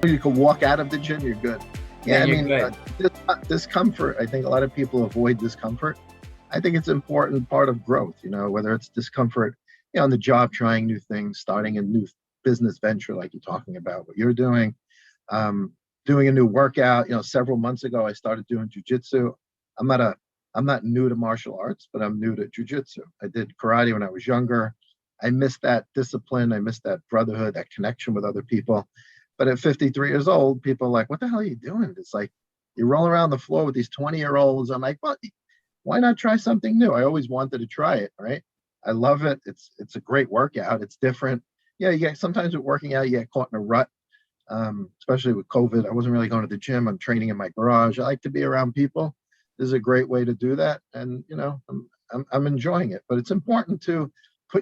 You can walk out of the gym, you're good. Yeah, Yeah, I you're mean, good. discomfort, I think a lot of people avoid discomfort. I think it's an important part of growth, whether it's discomfort, on the job, trying new things, starting a new business venture like you're talking about, what you're doing, um, doing a new workout. Several months ago, I started doing jujitsu. I'm not a, I'm not new to martial arts, but I'm new to jujitsu. I did karate when I was younger. I missed that discipline. I missed that brotherhood, that connection with other people. But at 53 years old, people are like, "What the hell are you doing?" It's like you roll around the floor with these 20-year-olds. I'm like, "Well, why not try something new?" I always wanted to try it, right? I love it. It's a great workout. It's different. Yeah, you get sometimes with working out, you get caught in a rut, especially with COVID. I wasn't really going to the gym. I'm training in my garage. I like to be around people. This is a great way to do that, and I'm enjoying it. But it's important to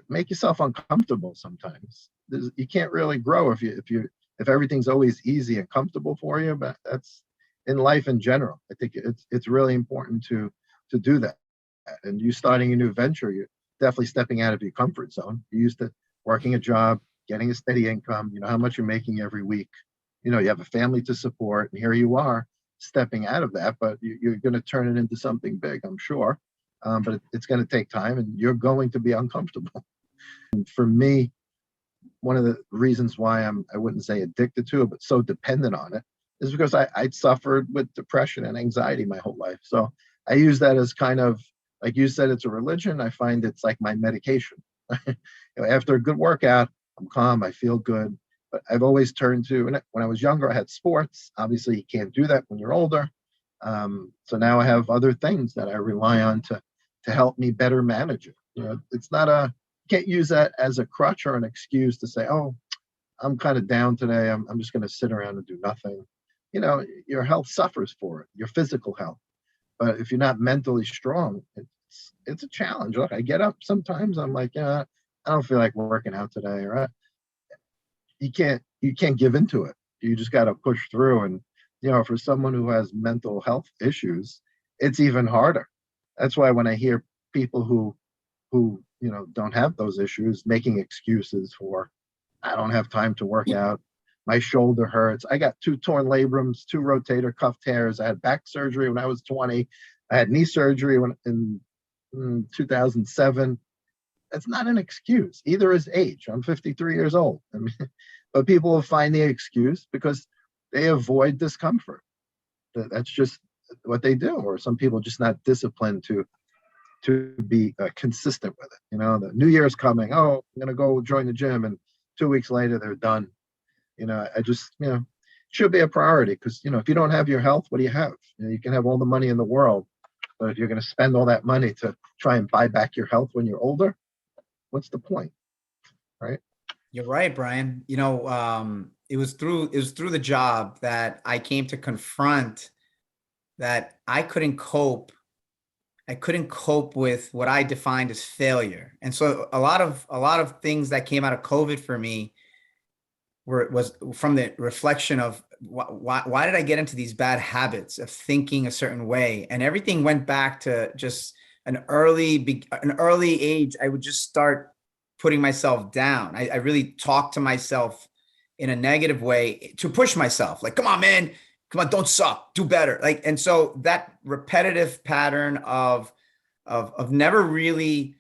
make yourself uncomfortable sometimes. You can't really grow if everything's always easy and comfortable for you. But that's in life in general. I think it's really important to do that. And you starting a new venture, you're definitely stepping out of your comfort zone. You're used to working a job, getting a steady income. You know how much you're making every week. You have a family to support, and here you are stepping out of that. But you're going to turn it into something big, I'm sure. But it's going to take time, and you're going to be uncomfortable. And for me, one of the reasons why I wouldn't say addicted to it, but so dependent on it, is because I suffered with depression and anxiety my whole life. So I use that as kind of, like you said, it's a religion. I find it's like my medication. After a good workout, I'm calm, I feel good. But I've always turned to, and when I was younger, I had sports. Obviously, you can't do that when you're older. So now I have other things that I rely on to help me better manage it. It's not a can't use that as a crutch or an excuse to say, "Oh, I'm kind of down today. I'm just going to sit around and do nothing." Your health suffers for it, your physical health. But if you're not mentally strong, it's a challenge. Look, I get up sometimes. I'm like, yeah, I don't feel like working out today. Right? You can't give into it. You just got to push through. And for someone who has mental health issues, it's even harder. That's why when I hear people who don't have those issues making excuses for, I don't have time to work out, my shoulder hurts, I got two torn labrums, two rotator cuff tears, I had back surgery when I was 20, I had knee surgery in 2007. That's not an excuse. Either is age. I'm 53 years old. I mean, but people will find the excuse because they avoid discomfort. That's just what they do. Or some people just not disciplined to be consistent with it. The new year is coming. Oh, I'm going to go join the gym. And 2 weeks later, they're done. I just, should be a priority because, if you don't have your health, what do you have? You can have all the money in the world. But if you're going to spend all that money to try and buy back your health when you're older, what's the point? Right. You're right, Brian. It was through the job that I came to confront that I couldn't cope. I couldn't cope with what I defined as failure. And so a lot of things that came out of COVID for me was from the reflection of why did I get into these bad habits of thinking a certain way? And everything went back to just an early age. I would just start putting myself down. I really talked to myself in a negative way to push myself. Like, come on, man, come on, don't suck, do better. Like, and so that repetitive pattern of never really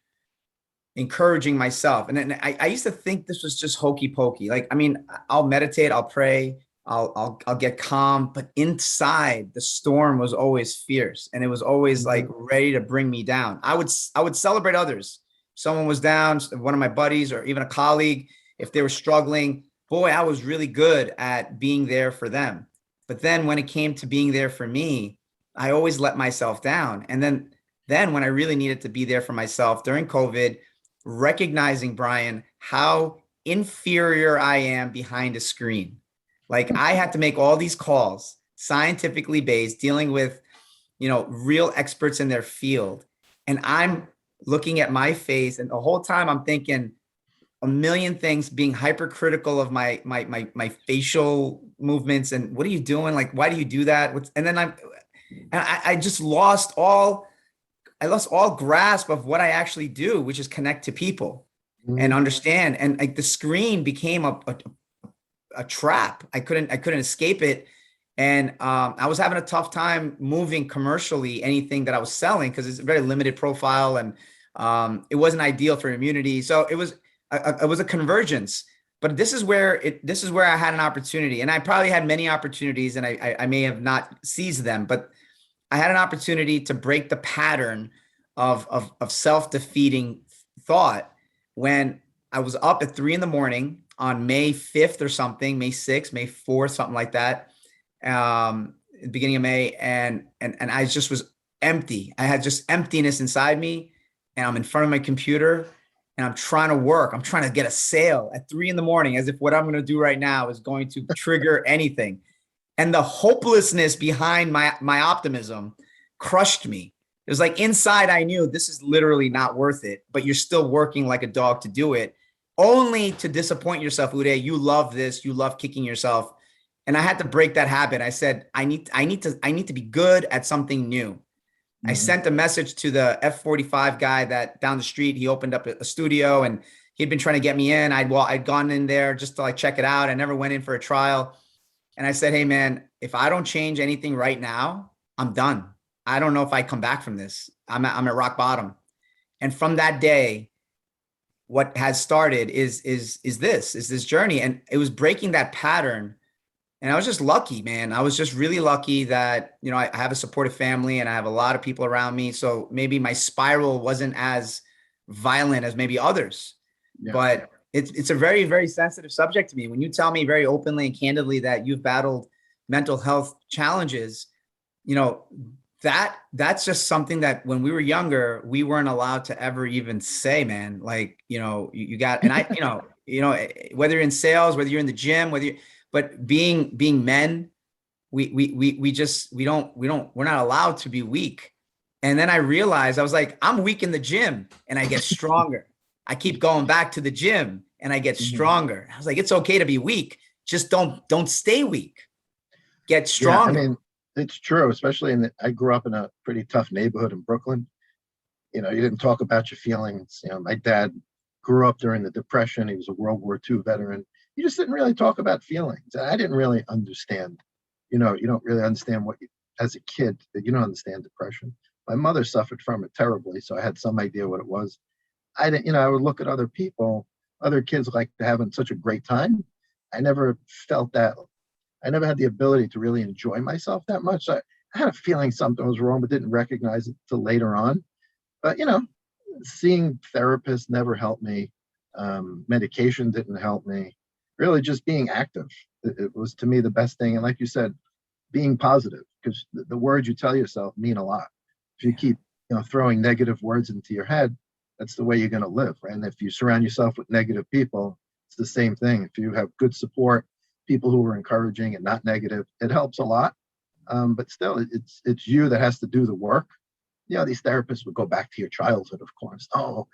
encouraging myself. And then I used to think this was just hokey pokey. Like, I mean, I'll meditate, I'll pray, I'll get calm, but inside the storm was always fierce, and it was always like ready to bring me down. I would celebrate others. Someone was down, one of my buddies or even a colleague, if they were struggling, boy, I was really good at being there for them. But then when it came to being there for me, I always let myself down. And then when I really needed to be there for myself during COVID, recognizing, Brian, how inferior I am behind a screen. Like, I had to make all these calls, scientifically based, dealing with, real experts in their field. And I'm looking at my face, and the whole time I'm thinking a million things, being hypercritical of my facial movements. And what are you doing? Like, why do you do that? And then I just I lost all grasp of what I actually do, which is connect to people and understand. And like the screen became a trap. I couldn't escape it. And I was having a tough time moving commercially anything that I was selling because it's a very limited profile, and it wasn't ideal for immunity. So it was a convergence. But this is where I had an opportunity, and I probably had many opportunities, and I may have not seized them, but I had an opportunity to break the pattern of self-defeating thought when I was up at 3 in the morning on May 5th or something, May 6th, May 4th, something like that, beginning of May, and I just was empty. I had just emptiness inside me, and I'm in front of my computer, and I'm trying to work. I'm trying to get a sale at 3 in the morning, as if what I'm going to do right now is going to trigger anything. And the hopelessness behind my optimism crushed me. It was like inside I knew this is literally not worth it, but you're still working like a dog to do it, only to disappoint yourself. Uday, you love this. You love kicking yourself. And I had to break that habit. I said, I need to be good at something new. I sent a message to the F45 guy that down the street, he opened up a studio, and he'd been trying to get me in. I'd gone in there just to like check it out. I never went in for a trial. And I said, hey man, if I don't change anything right now, I'm done. I don't know if I come back from this. I'm at rock bottom. And from that day, what has started is this journey. And it was breaking that pattern. And I was just lucky, man. I was just really lucky that, I have a supportive family and I have a lot of people around me. So maybe my spiral wasn't as violent as maybe others, but it's a very, very sensitive subject to me. When you tell me very openly and candidly that you've battled mental health challenges, that's just something that when we were younger, we weren't allowed to ever even say, man. Like, you got, and whether you're in sales, whether you're in the gym, but being men, we're not allowed to be weak. And then I realized, I was like, I'm weak in the gym and I get stronger. I keep going back to the gym and I get stronger. I was like, it's okay to be weak. Just don't stay weak. Get stronger. Yeah, I mean, it's true, especially I grew up in a pretty tough neighborhood in Brooklyn. You didn't talk about your feelings. My dad grew up during the Depression. He was a World War II veteran. You just didn't really talk about feelings. I didn't really understand. You don't really understand as a kid, that you don't understand depression. My mother suffered from it terribly, so I had some idea what it was. I didn't, I would look at other people, other kids like having such a great time. I never felt that. I never had the ability to really enjoy myself that much. So I had a feeling something was wrong, but didn't recognize it till later on. But seeing therapists never helped me. Medication didn't help me. Really, just being active. It was to me the best thing. And like you said, being positive, because the words you tell yourself mean a lot. If you keep throwing negative words into your head, that's the way you're going to live. Right? And if you surround yourself with negative people, it's the same thing. If you have good support, people who are encouraging and not negative, it helps a lot. But still, it's you that has to do the work. These therapists would go back to your childhood, of course. Oh,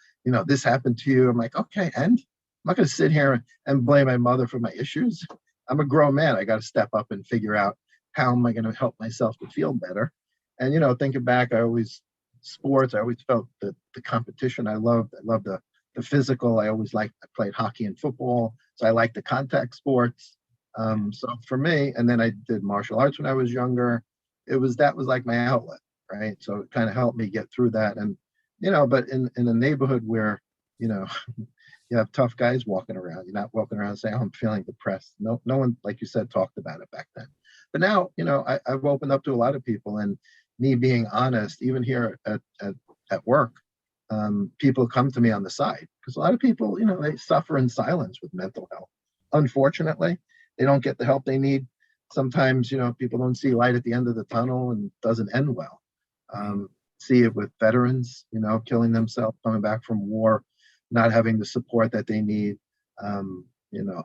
this happened to you. I'm like, okay, and I'm not going to sit here and blame my mother for my issues. I'm a grown man. I got to step up and figure out how am I going to help myself to feel better. And, thinking back, I always felt the competition. I loved the physical. I played hockey and football. So I liked the contact sports. So for me, and then I did martial arts when I was younger. That was like my outlet, right? So it kind of helped me get through that. And, but in a neighborhood where, you have tough guys walking around. You're not walking around saying, oh, I'm feeling depressed. No one, like you said, talked about it back then. But now, I've opened up to a lot of people, and me being honest, even here at work, people come to me on the side because a lot of people, they suffer in silence with mental health. Unfortunately, they don't get the help they need. Sometimes, people don't see light at the end of the tunnel and it doesn't end well. See it with veterans, killing themselves, coming back from war, not having the support that they need.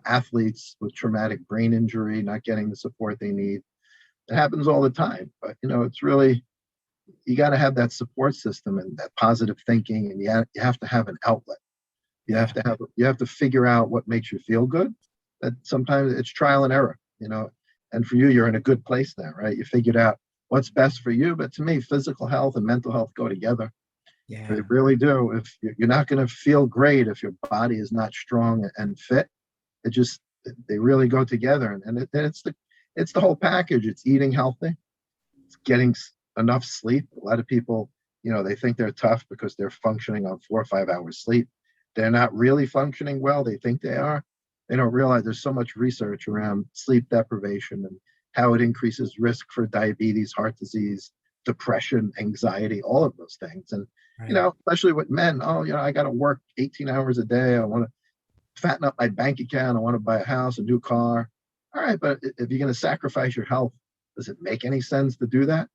Athletes with traumatic brain injury, not getting the support they need. It happens all the time, but it's really, you got to have that support system and that positive thinking, and you have to have an outlet. You have to figure out what makes you feel good. That sometimes it's trial and error, and for you, you're in a good place now, right? You figured out what's best for you. But to me, physical health and mental health go together. Yeah. They really do. If you're not going to feel great if your body is not strong and fit, it's they really go together. And it's the whole package. It's eating healthy, it's getting enough sleep. A lot of people, they think they're tough because they're functioning on 4 or 5 hours sleep. They're not really functioning well. They think they are. They don't realize there's so much research around sleep deprivation and how it increases risk for diabetes, heart disease, depression, anxiety, all of those things. And, Right. especially with men, oh, I got to work 18 hours a day. I want to fatten up my bank account. I want to buy a house, a new car. All right, but if you're going to sacrifice your health, does it make any sense to do that?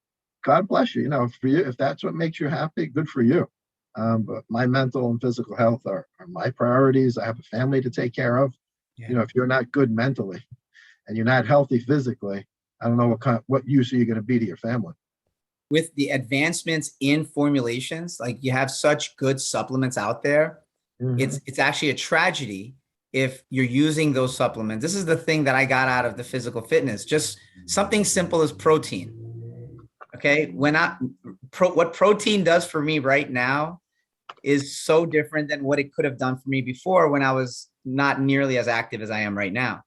God bless you. For you, if that's what makes you happy, good for you. But my mental and physical health are my priorities. I have a family to take care of. Yeah. If you're not good mentally and you're not healthy physically, I don't know what use are you going to be to your family. With the advancements in formulations, like you have such good supplements out there, Mm-hmm. it's actually a tragedy if you're using those supplements. This is the thing that I got out of the physical fitness, just something simple as protein. Okay. What protein does for me right now is so different than what it could have done for me before when I was not nearly as active as I am right now.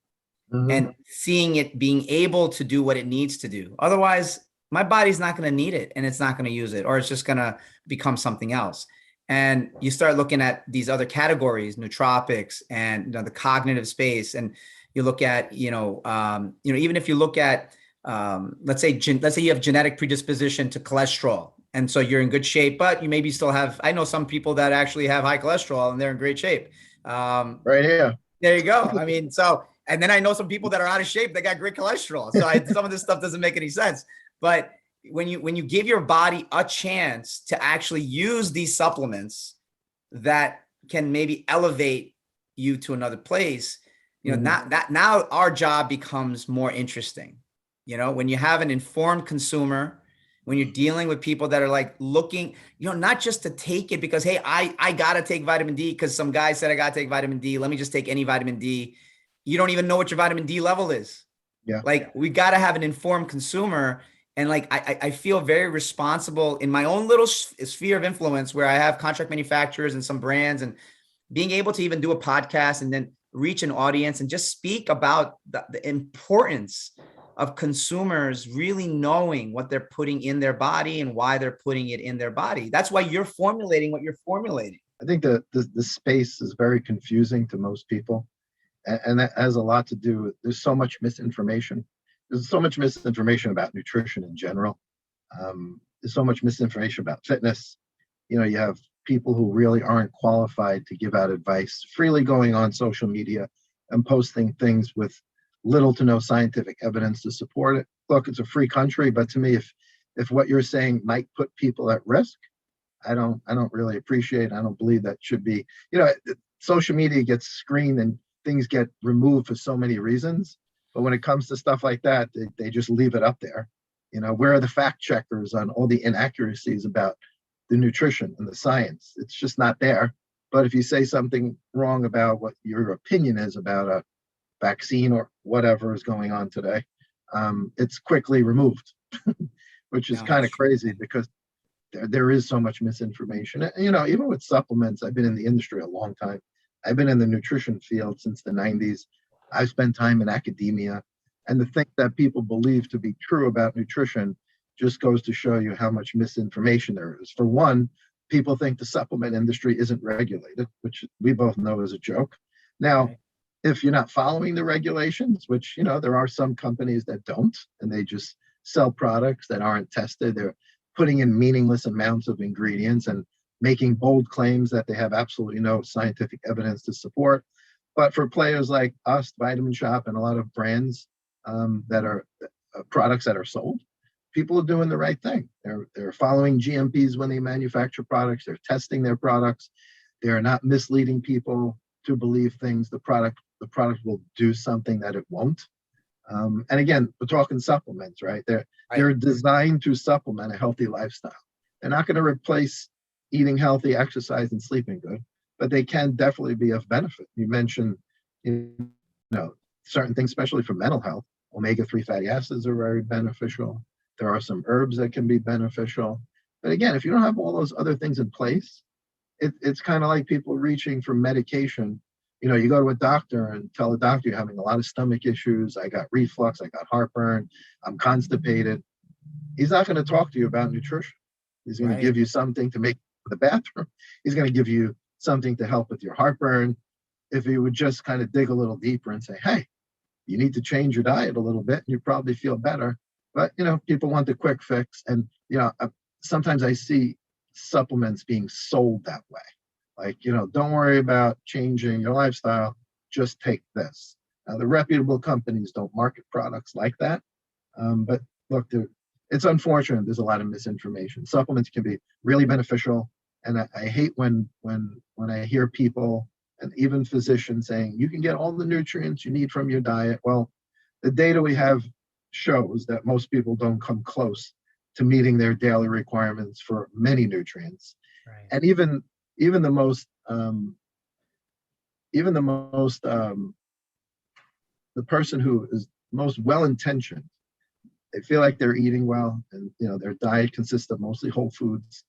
Mm-hmm. And seeing it being able to do what it needs to do. Otherwise, my body's not going to need it and it's not going to use it, or it's just going to become something else. And you start looking at these other categories, nootropics and the cognitive space. And you look at, even if you look at, let's say you have genetic predisposition to cholesterol. And so you're in good shape, but you maybe still have, I know some people that actually have high cholesterol and they're in great shape. Right here. There you go. I mean, and then I know some people that are out of shape that got great cholesterol. So some of this stuff doesn't make any sense. But when you give your body a chance to actually use these supplements that can maybe elevate you to another place, now our job becomes more interesting. When you have an informed consumer, when you're dealing with people that are like looking, not just to take it because, hey, I got to take vitamin D because some guy said I got to take vitamin D. Let me just take any vitamin D. You don't even know what your vitamin D level is. Yeah. Like, we got to have an informed consumer. And like, I feel very responsible in my own little sphere of influence where I have contract manufacturers and some brands, and being able to even do a podcast and then reach an audience and just speak about the importance of consumers really knowing what they're putting in their body and why they're putting it in their body. That's why you're formulating what you're formulating. I think the space is very confusing to most people. And that has a lot to do with, there's so much misinformation. There's so much misinformation about nutrition in general. There's so much misinformation about fitness. You have people who really aren't qualified to give out advice freely going on social media and posting things with little to no scientific evidence to support it. Look, it's a free country, but to me, if what you're saying might put people at risk, I don't really appreciate. I don't believe that should be. Social media gets screened and things get removed for so many reasons. But when it comes to stuff like that, they just leave it up there. Where are the fact checkers on all the inaccuracies about the nutrition and the science? It's just not there. But if you say something wrong about what your opinion is about a vaccine or whatever is going on today, it's quickly removed, which is kind of crazy because there is so much misinformation. Even with supplements, I've been in the industry a long time. I've been in the nutrition field since the 90s. I've spent time in academia. And the thing that people believe to be true about nutrition just goes to show you how much misinformation there is. For one, people think the supplement industry isn't regulated, which we both know is a joke. Now, if you're not following the regulations, which, there are some companies that don't, and they just sell products that aren't tested, they're putting in meaningless amounts of ingredients and making bold claims that they have absolutely no scientific evidence to support. But for players like us, Vitamin Shop, and a lot of brands that are products that are sold, people are doing the right thing. They're following GMPs when they manufacture products. They're testing their products. They're not misleading people to believe things. The product will do something that it won't. And again, we're talking supplements, right? They're designed to supplement a healthy lifestyle. They're not going to replace eating healthy, exercise, and sleeping good, but they can definitely be of benefit. You mentioned, certain things, especially for mental health. Omega-3 fatty acids are very beneficial. There are some herbs that can be beneficial. But again, if you don't have all those other things in place, it's kind of like people reaching for medication You go to a doctor and tell the doctor you're having a lot of stomach issues. I got reflux, I got heartburn, I'm constipated. He's not going to talk to you about nutrition. He's going to Right. give you something to make for the bathroom. He's going to give you something to help with your heartburn. If he would just kind of dig a little deeper and say, hey, you need to change your diet a little bit, and you probably feel better. But, people want the quick fix. And, sometimes I see supplements being sold that way. Like, don't worry about changing your lifestyle, just take this. Now, the reputable companies don't market products like that. But look, it's unfortunate. There's a lot of misinformation. Supplements can be really beneficial, and I hate when I hear people and even physicians saying you can get all the nutrients you need from your diet. Well, the data we have shows that most people don't come close to meeting their daily requirements for many nutrients, Right. and even the most even the most the person who is most well-intentioned, they feel like they're eating well, and their diet consists of mostly whole foods.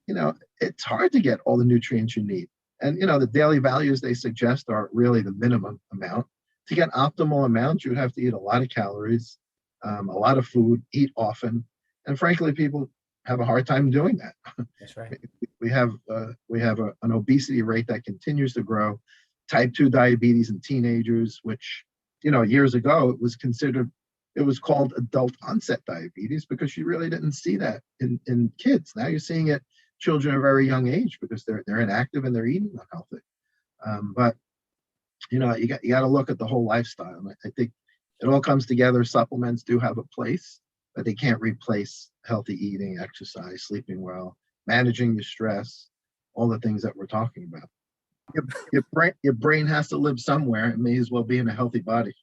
It's hard to get all the nutrients you need. And the daily values they suggest are really the minimum amount. To get optimal amounts, you'd have to eat a lot of calories, a lot of food, eat often, and frankly, people have a hard time doing that. That's right. We have an obesity rate that continues to grow, type 2 diabetes in teenagers, which years ago it was called adult onset diabetes because you really didn't see that in kids. Now you're seeing it children at a very young age because they're inactive and they're eating unhealthy. But you got to look at the whole lifestyle. And I think it all comes together. Supplements do have a place, but they can't replace healthy eating, exercise, sleeping well, managing your stress, all the things that we're talking about. Your brain has to live somewhere. It may as well be in a healthy body.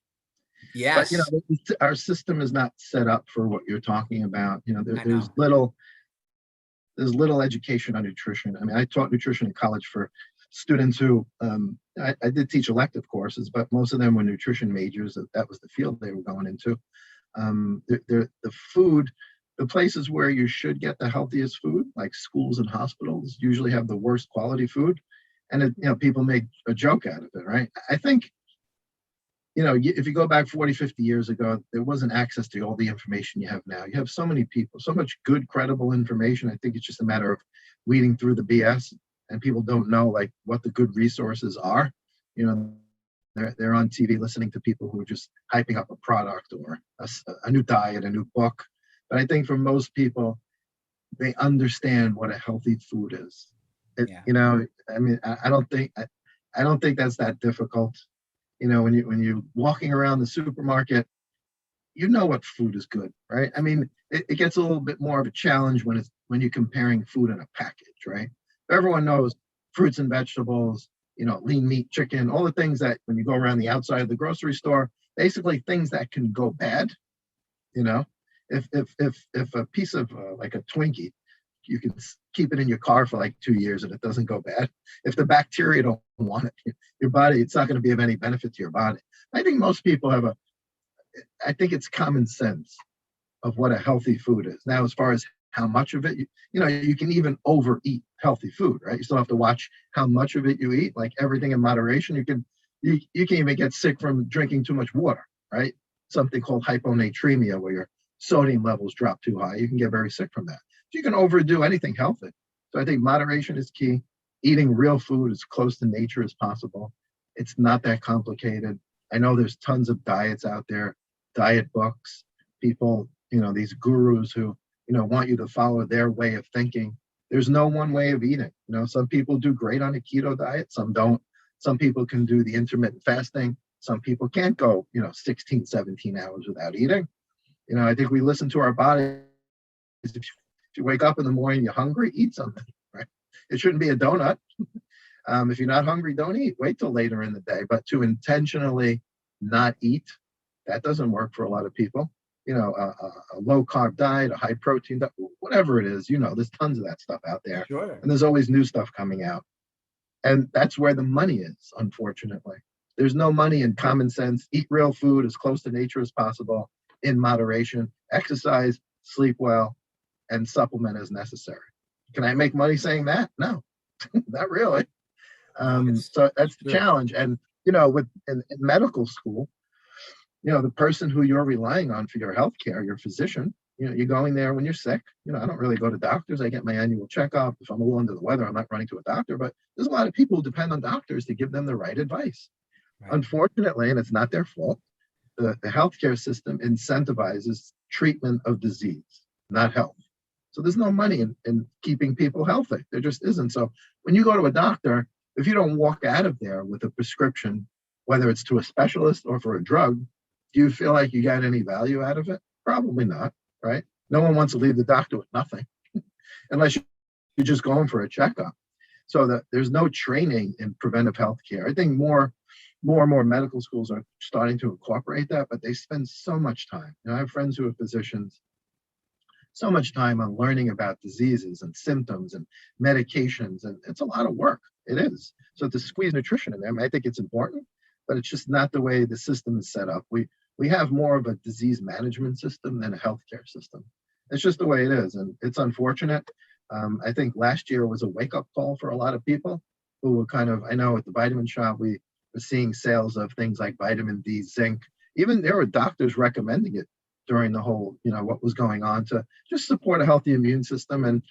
But Yes. our system is not set up for what you're talking about. I know. There's little education on nutrition. I mean, I taught nutrition in college for students who I did teach elective courses, but most of them were nutrition majors. That was the field they were going into. The food, the places where you should get the healthiest food, like schools and hospitals, usually have the worst quality food, and people make a joke out of it, right? I think if you go back 40, 50 years ago, there wasn't access to all the information you have now. You have so many people, so much good, credible information. I think it's just a matter of weeding through the BS, and people don't know like what the good resources are. They're on TV listening to people who are just hyping up a product or a new diet, a new book. But I think for most people, they understand what a healthy food is. Yeah. I mean, I don't think that's that difficult. When you're walking around the supermarket, what food is good, right? I mean, it gets a little bit more of a challenge when you're comparing food in a package, right? Everyone knows fruits and vegetables, lean meat, chicken, all the things that when you go around the outside of the grocery store, basically things that can go bad. If a piece of like a Twinkie, you can keep it in your car for like 2 years and it doesn't go bad. If the bacteria don't want it, your body, it's not going to be of any benefit to your body. I think most people I think it's common sense of what a healthy food is. Now, as far as how much of it, you can even overeat healthy food, right? You still have to watch how much of it you eat, like everything in moderation. You can even get sick from drinking too much water, right? Something called hyponatremia, where your sodium levels drop too high. You can get very sick from that. You can overdo anything healthy. So I think moderation is key. Eating real food as close to nature as possible. It's not that complicated. I know there's tons of diets out there, diet books, people, these gurus who, want you to follow their way of thinking. There's no one way of eating. Some people do great on a keto diet, some don't. Some people can do the intermittent fasting. Some people can't go, 16, 17 hours without eating. I think we listen to our bodies. If you wake up in the morning, you're hungry, eat something, right? It shouldn't be a donut. If you're not hungry, don't eat. Wait till later in the day. But to intentionally not eat, that doesn't work for a lot of people. A low carb diet, a high protein diet, whatever it is, there's tons of that stuff out there. Sure. And there's always new stuff coming out. And that's where the money is, unfortunately. There's no money in common sense. Eat real food as close to nature as possible in moderation, exercise, sleep well, and supplement as necessary. Can I make money saying that? No, not really. No, So it's that's the true. challenge. And, with in medical school, the person who you're relying on for your health care, your physician, you're going there when you're sick. I don't really go to doctors. I get my annual checkup. If I'm a little under the weather, I'm not running to a doctor, but there's a lot of people who depend on doctors to give them the right advice. Right. Unfortunately, and it's not their fault, the healthcare system incentivizes treatment of disease, not health. So there's no money in keeping people healthy. There just isn't. So when you go to a doctor, if you don't walk out of there with a prescription, whether it's to a specialist or for a drug, do you feel like you got any value out of it? Probably not, right? No one wants to leave the doctor with nothing unless you're just going for a checkup. So that there's no training in preventive health care. I think more and more medical schools are starting to incorporate that, but they spend so much time. I have friends who are physicians, so much time on learning about diseases and symptoms and medications, and it's a lot of work. It is. So to squeeze nutrition in there, I think it's important, but it's just not the way the system is set up. We have more of a disease management system than a healthcare system. It's just the way it is, and it's unfortunate. I think last year was a wake-up call for a lot of people who were kind of, I know at the vitamin shop, we were seeing sales of things like vitamin D, zinc. Even there were doctors recommending it during the whole, what was going on to just support a healthy immune system. And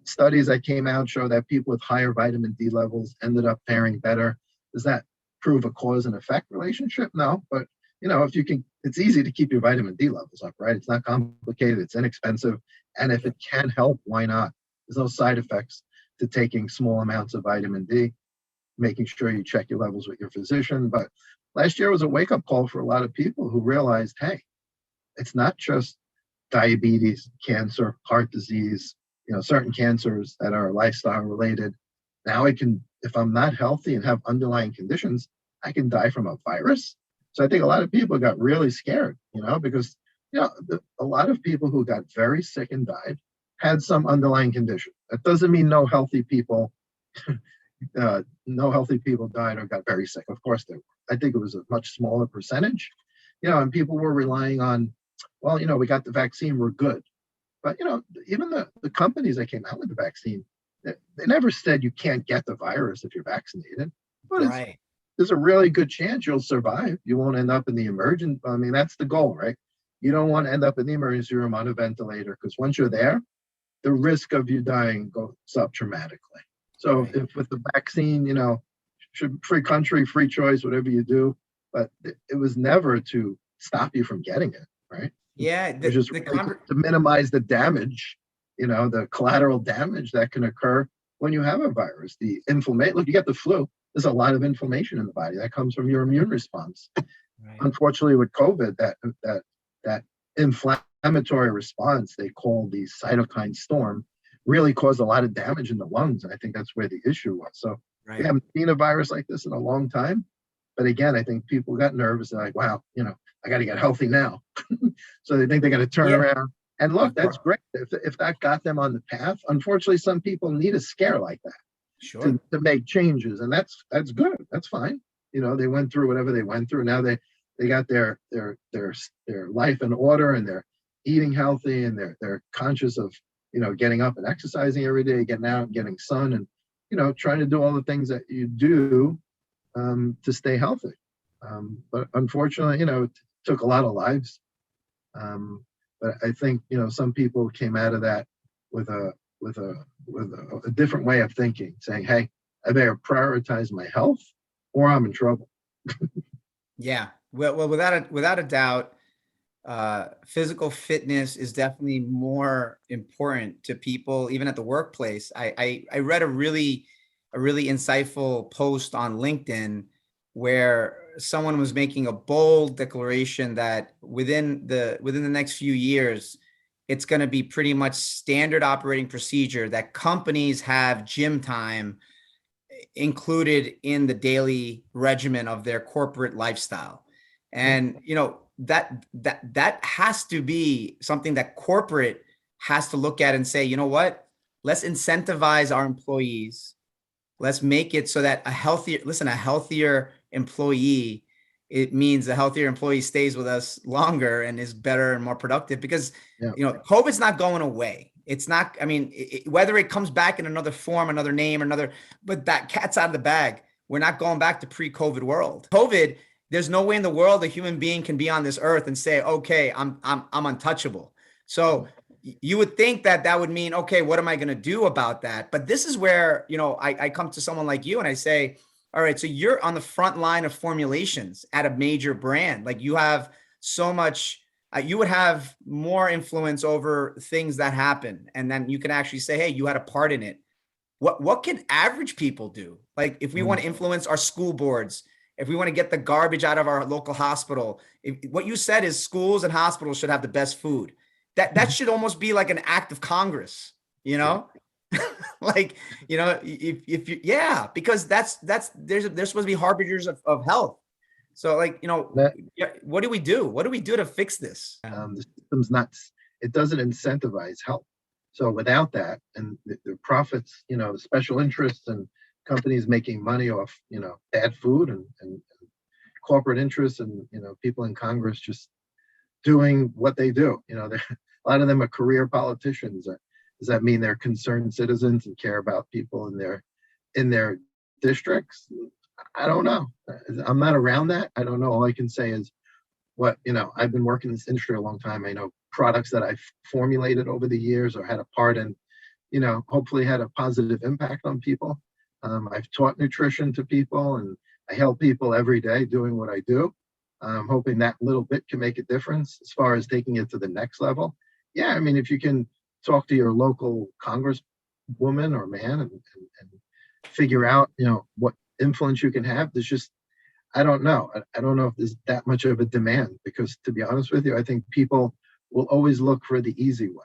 studies that came out show that people with higher vitamin D levels ended up faring better. Does that prove a cause and effect relationship? No, but if you can, it's easy to keep your vitamin D levels up, right? It's not complicated, it's inexpensive. And if it can help, why not? There's no side effects to taking small amounts of vitamin D, making sure you check your levels with your physician. But last year was a wake-up call for a lot of people who realized, hey, it's not just diabetes, cancer, heart disease, certain cancers that are lifestyle related. Now if I'm not healthy and have underlying conditions, I can die from a virus. So I think a lot of people got really scared, because, a lot of people who got very sick and died had some underlying condition. That doesn't mean no healthy people died or got very sick. Of course they were. I think it was a much smaller percentage, and people were relying on, well, we got the vaccine, we're good. But, even the companies that came out with the vaccine, they never said you can't get the virus if you're vaccinated. But Right. there's a really good chance you'll survive. You won't end up in the emergency. I mean, that's the goal, right? You don't want to end up in the emergency room on a ventilator, because once you're there, the risk of you dying goes up dramatically. So Right. if with the vaccine, free country, free choice, whatever you do, but it was never to stop you from getting it, right? Yeah. It was just really to minimize the damage, the collateral damage that can occur when you have a virus. The inflammation, look, you get the flu, there's a lot of inflammation in the body that comes from your immune response. Right. Unfortunately, with COVID, that inflammatory response they call the cytokine storm really caused a lot of damage in the lungs. And I think that's where the issue was. So we haven't seen a virus like this in a long time. But again, I think people got nervous. They're like, wow, I got to get healthy now. So they think they got to turn around. And look, that's great. If that got them on the path, unfortunately, some people need a scare like that to make changes. And that's good. That's fine. They went through whatever they went through. Now they got their life in order, and they're eating healthy, and they're conscious of, getting up and exercising every day, getting out and getting sun, and, trying to do all the things that you do to stay healthy. But unfortunately, it took a lot of lives. But I think, some people came out of that with a different way of thinking, saying, hey, I better prioritize my health or I'm in trouble. Yeah. Well, without a doubt, physical fitness is definitely more important to people, even at the workplace. I read a really insightful post on LinkedIn where someone was making a bold declaration that within the next few years, it's going to be pretty much standard operating procedure that companies have gym time included in the daily regimen of their corporate lifestyle. And, that has to be something that corporate has to look at and say, you know what, let's incentivize our employees. Let's make it so that a healthier employee, it means a healthier employee stays with us longer and is better and more productive, because, COVID's not going away. It's not, I mean, whether it comes back in another form, another name, but that cat's out of the bag. We're not going back to pre-COVID world. COVID, there's no way in the world a human being can be on this earth and say, okay, I'm untouchable. So you would think that that would mean, okay, what am I going to do about that? But this is where, I come to someone like you and I say, all right, so you're on the front line of formulations at a major brand. Like you have so much, you would have more influence over things that happen. And then you can actually say, hey, you had a part in it. What can average people do? Like if we want to influence our school boards, if we want to get the garbage out of our local hospital, what you said is schools and hospitals should have the best food. That should almost be like an act of Congress, like, if you, yeah, because that's, they're supposed to be harbingers of health. So like, what do we do? What do we do to fix this? The system's not, it doesn't incentivize health. So without that, and the profits, the special interests and companies making money off, bad food and corporate interests and, people in Congress just doing what they do. A lot of them are career politicians. Does that mean they're concerned citizens and care about people in their districts? I don't know. I'm not around that. I don't know. All I can say is I've been working in this industry a long time. I know products that I've formulated over the years or had a part in, hopefully had a positive impact on people. I've taught nutrition to people and I help people every day doing what I do. Hoping that little bit can make a difference as far as taking it to the next level. Yeah, I mean, if you can talk to your local congresswoman or man and figure out, what influence you can have, there's just, I don't know. I don't know if there's that much of a demand because, to be honest with you, I think people will always look for the easy way.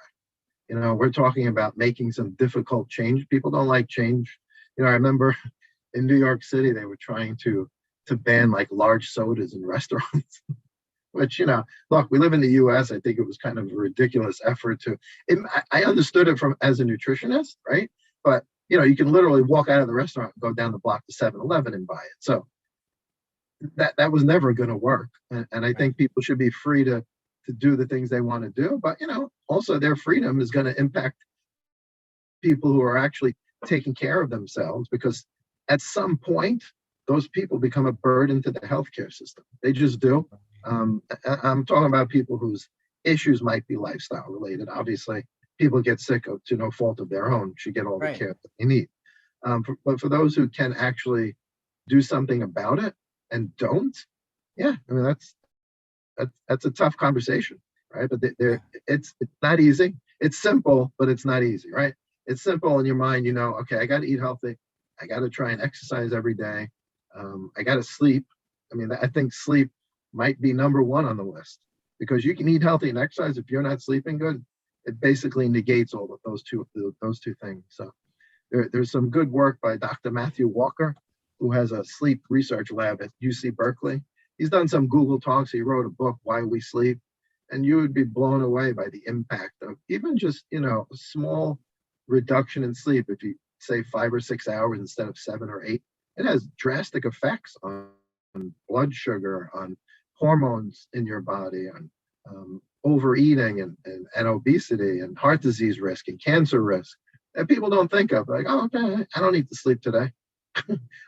We're talking about making some difficult change. People don't like change. I remember in New York City, they were trying to ban like large sodas in restaurants, which, look, we live in the US. I think it was kind of a ridiculous effort I understood it as a nutritionist, right? But, you can literally walk out of the restaurant and go down the block to 7-Eleven and buy it. So that was never going to work. And I think people should be free to do the things they want to do. But, also their freedom is going to impact people who are actually taking care of themselves, because at some point, those people become a burden to the healthcare system. They just do. I'm talking about people whose issues might be lifestyle related. Obviously, people get sick to no fault of their own, should get all the care that they need. But for those who can actually do something about it and don't, yeah, I mean, that's a tough conversation, right? But it's not easy. It's simple, but it's not easy, right? It's simple in your mind, okay, I got to eat healthy. I got to try and exercise every day. I got to sleep. I mean, I think sleep might be number one on the list, because you can eat healthy and exercise. If you're not sleeping good, it basically negates all of those two things. So there's some good work by Dr. Matthew Walker, who has a sleep research lab at UC Berkeley. He's done some Google Talks. He wrote a book, Why We Sleep, and you would be blown away by the impact of even just, a small reduction in sleep. If you say 5 or 6 hours instead of 7 or 8, it has drastic effects on blood sugar, on hormones in your body, on overeating and obesity and heart disease risk and cancer risk that people don't think of. Like, oh, okay, I don't need to sleep today.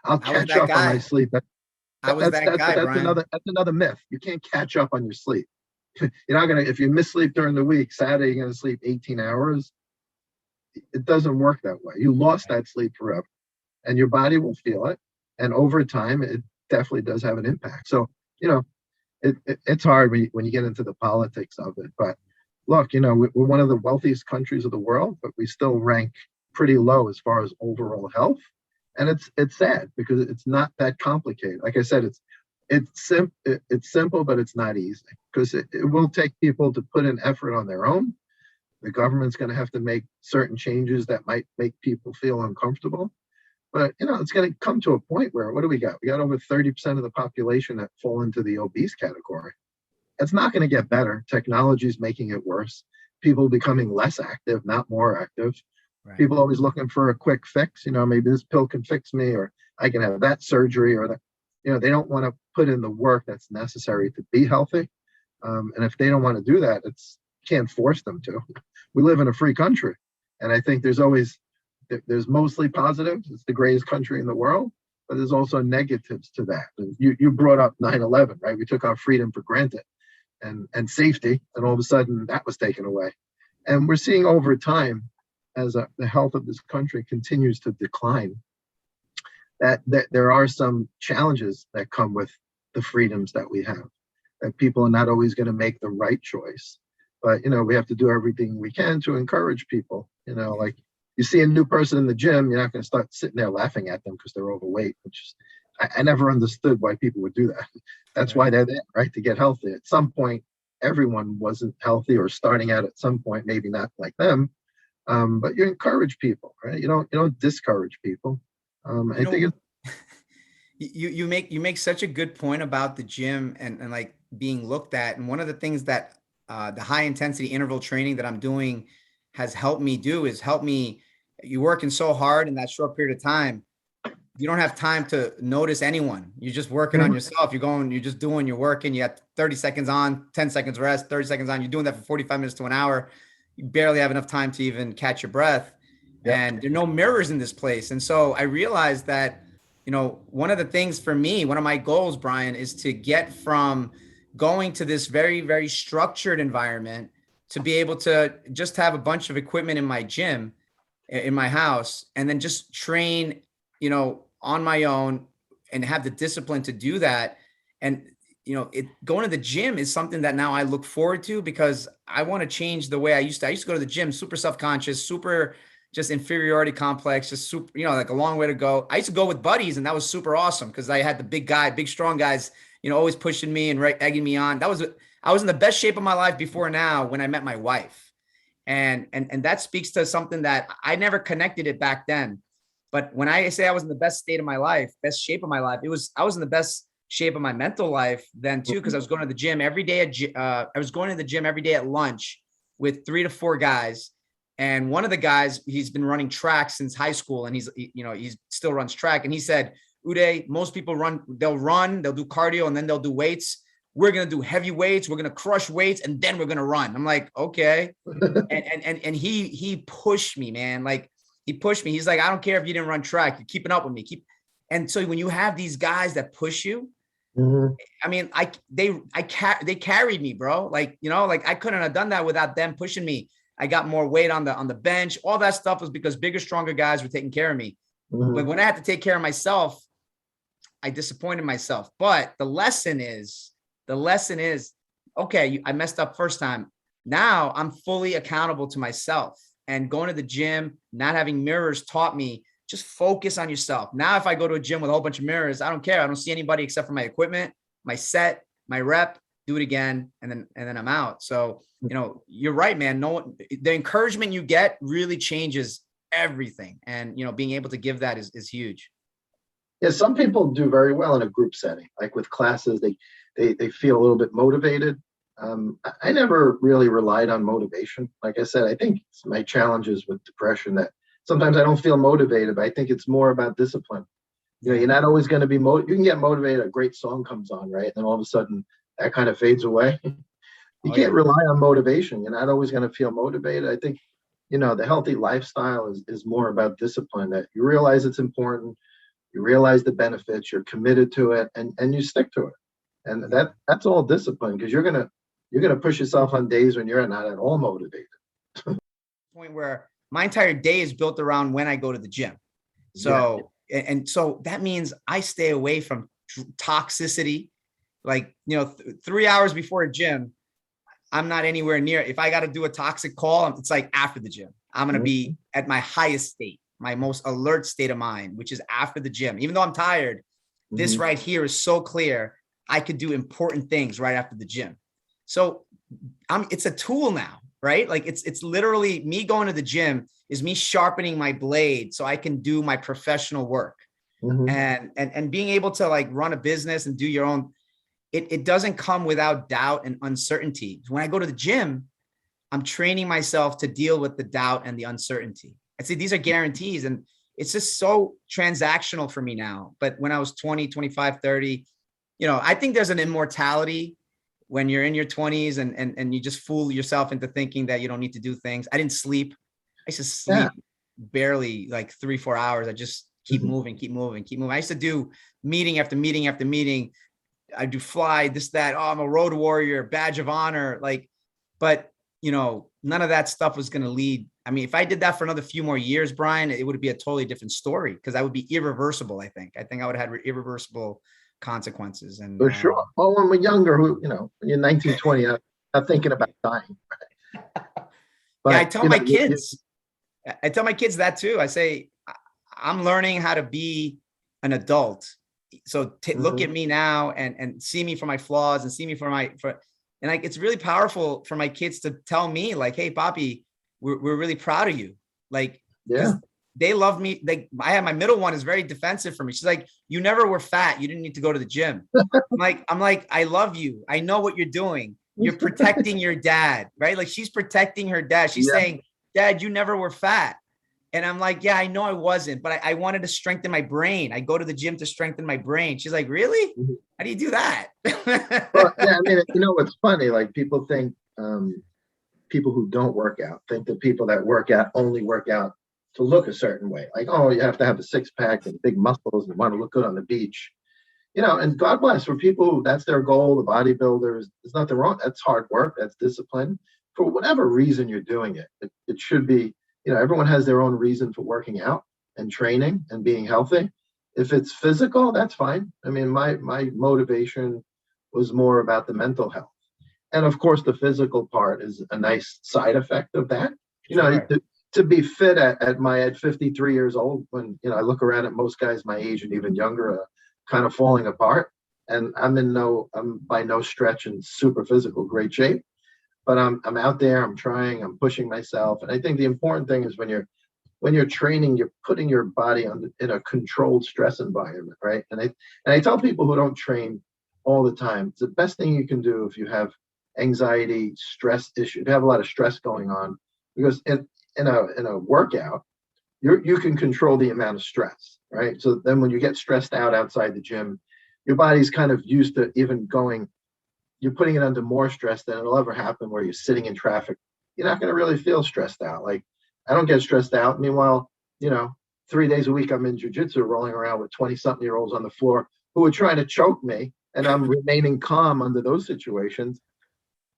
I'll catch up on my sleep. That's another myth. You can't catch up on your sleep. You're not gonna, if you miss sleep during the week, Saturday you're gonna sleep 18 hours. It doesn't work that way. You lost that sleep forever, and your body will feel it. And over time, it definitely does have an impact. So, it's hard when you get into the politics of it. But look, we're one of the wealthiest countries of the world, but we still rank pretty low as far as overall health. And it's sad because it's not that complicated. Like I said, it's simple, but it's not easy, because it will take people to put in effort on their own. The government's going to have to make certain changes that might make people feel uncomfortable. But, it's going to come to a point where, what do we got? We got over 30% of the population that fall into the obese category. It's not going to get better. Technology is making it worse. People becoming less active, not more active. Right. People always looking for a quick fix. Maybe this pill can fix me, or I can have that surgery, or that. They don't want to put in the work that's necessary to be healthy. And if they don't want to do that, can't force them to. We live in a free country, and I think there's mostly positives. It's the greatest country in the world, but there's also negatives to that. And you brought up 9/11, right? We took our freedom for granted and safety, and all of a sudden that was taken away. And we're seeing over time, as the health of this country continues to decline, that there are some challenges that come with the freedoms that we have. That people are not always going to make the right choice, but we have to do everything we can to encourage people. Like you see a new person in the gym, you're not going to start sitting there laughing at them because they're overweight. Which is, I never understood why people would do that. That's why they're there, right? To get healthy. At some point, everyone wasn't healthy or starting out at some point, maybe not like them. But you encourage people, right? You don't discourage people. I think you make such a good point about the gym and like being looked at. And one of the things that the high intensity interval training that I'm doing has helped me do is you're working so hard in that short period of time. You don't have time to notice anyone. You're just working on yourself. You're just doing your work, and you have 30 seconds on, 10 seconds rest, 30 seconds on. You're doing that for 45 minutes to an hour. You barely have enough time to even catch your breath. Yep. And there are no mirrors in this place. And so I realized that, one of the things for me, one of my goals, Brian, is to get from going to this very, very structured environment to be able to just have a bunch of equipment in my gym, in my house, and then just train, on my own and have the discipline to do that. And, going to the gym is something that now I look forward to because I want to change the way I used to go to the gym, super self-conscious, super just inferiority complex, just super, like a long way to go. I used to go with buddies, and that was super awesome because I had the big, strong guys, always pushing me and egging me on. I was in the best shape of my life before now when I met my wife. And that speaks to something that I never connected it back then. But when I say I was in the best state of my life, best shape of my life, I was in the best shape of my mental life then too, because I was going to the gym every day. I was going to the gym every day at lunch with 3 to 4 guys. And one of the guys, he's been running track since high school, and he still runs track. And he said, Uday, most people they'll do cardio, and then they'll do weights. We're going to do heavy weights. We're going to crush weights, and then we're going to run. I'm like, okay. and he pushed me, man. Like he pushed me. He's like, I don't care if you didn't run track. You're keeping up with me. And so when you have these guys that push you, I mean, they carried me, bro. Like, like I couldn't have done that without them pushing me. I got more weight on the bench. All that stuff was because bigger, stronger guys were taking care of me. But when I had to take care of myself, I disappointed myself. But the lesson is, okay, I messed up first time. Now I'm fully accountable to myself, and going to the gym, not having mirrors taught me just focus on yourself. Now, if I go to a gym with a whole bunch of mirrors, I don't care. I don't see anybody except for my equipment, my set, my rep, do it again. And then I'm out. So, you're right, man. The encouragement you get really changes everything. And, being able to give that is huge. Yeah. Some people do very well in a group setting, like with classes, they feel a little bit motivated. I never really relied on motivation. Like I said, I think it's my challenges with depression that sometimes I don't feel motivated, but I think it's more about discipline. You're not always going to be you can get motivated. A great song comes on, right? And then all of a sudden that kind of fades away. You can't rely on motivation. You're not always going to feel motivated. I think, the healthy lifestyle is more about discipline, that you realize it's important. You realize the benefits, you're committed to it, and you stick to it. And that's all discipline, because you're going to push yourself on days when you're not at all motivated. Point where my entire day is built around when I go to the gym. So, and so that means I stay away from toxicity. Like, 3 hours before a gym, I'm not anywhere near. If I got to do a toxic call, it's like after the gym. I'm going to be at my highest state, my most alert state of mind, which is after the gym. Even though I'm tired, this right here is so clear. I could do important things right after the gym. So it's a tool now, right? Like it's literally me going to the gym is me sharpening my blade so I can do my professional work. And being able to like run a business and do your own, it doesn't come without doubt and uncertainty. When I go to the gym, I'm training myself to deal with the doubt and the uncertainty. I say these are guarantees, and it's just so transactional for me now. But when I was 20, 25, 30, I think there's an immortality when you're in your 20s and you just fool yourself into thinking that you don't need to do things. I didn't sleep. I used to Yeah. sleep barely like 3-4 hours. I just keep Mhm. moving, keep moving, keep moving. I used to do meeting after meeting after meeting. I do fly, this, that. Oh, I'm a road warrior, badge of honor. Like, but none of that stuff was going to lead. I mean, if I did that for another few more years, Brian, it would be a totally different story because I would be irreversible. I think I would have had irreversible consequences. And For sure. Well, when we're younger, when you're 19, 20, not thinking about dying. yeah, But, I tell my kids that too. I say, I'm learning how to be an adult. So look at Mhm. me now and see me for my flaws and see me and like, it's really powerful for my kids to tell me like, hey, Poppy, we're really proud of you. Like, Yeah. because they love me. I have my middle one is very defensive for me. She's like, you never were fat. You didn't need to go to the gym. I'm like, I love you. I know what you're doing. You're protecting your dad, right? Like she's protecting her dad. She's Yeah. saying, Dad, you never were fat. And I'm like, yeah, I know I wasn't, but I wanted to strengthen my brain. I go to the gym to strengthen my brain. She's like, really? Mhm. How do you do that? Well, yeah, I mean, what's funny, like people think, people who don't work out think that people that work out only work out to look a certain way. Like, oh, you have to have a six pack and big muscles and want to look good on the beach. And God bless for people who that's their goal, the bodybuilders, there's nothing wrong. That's hard work, that's discipline. For whatever reason you're doing it should be, everyone has their own reason for working out and training and being healthy. If it's physical, that's fine. I mean, my motivation was more about the mental health. And of course, the physical part is a nice side effect of that. You know, Sure. to be fit at 53 years old, when I look around at most guys my age and even younger, kind of falling apart. And I'm by no stretch in super physical great shape, but I'm out there, I'm trying, I'm pushing myself. And I think the important thing is when you're training, you're putting your body in a controlled stress environment, right? And I tell people who don't train all the time, it's the best thing you can do if you have anxiety, stress issue, if you have a lot of stress going on, because in a workout, you can control the amount of stress, right? So then when you get stressed out outside the gym, your body's kind of used to even going, you're putting it under more stress than it'll ever happen where you're sitting in traffic. You're not going to really feel stressed out. Like I don't get stressed out. Meanwhile, 3 days a week I'm in jujitsu rolling around with 20 something year olds on the floor who are trying to choke me and I'm remaining calm under those situations.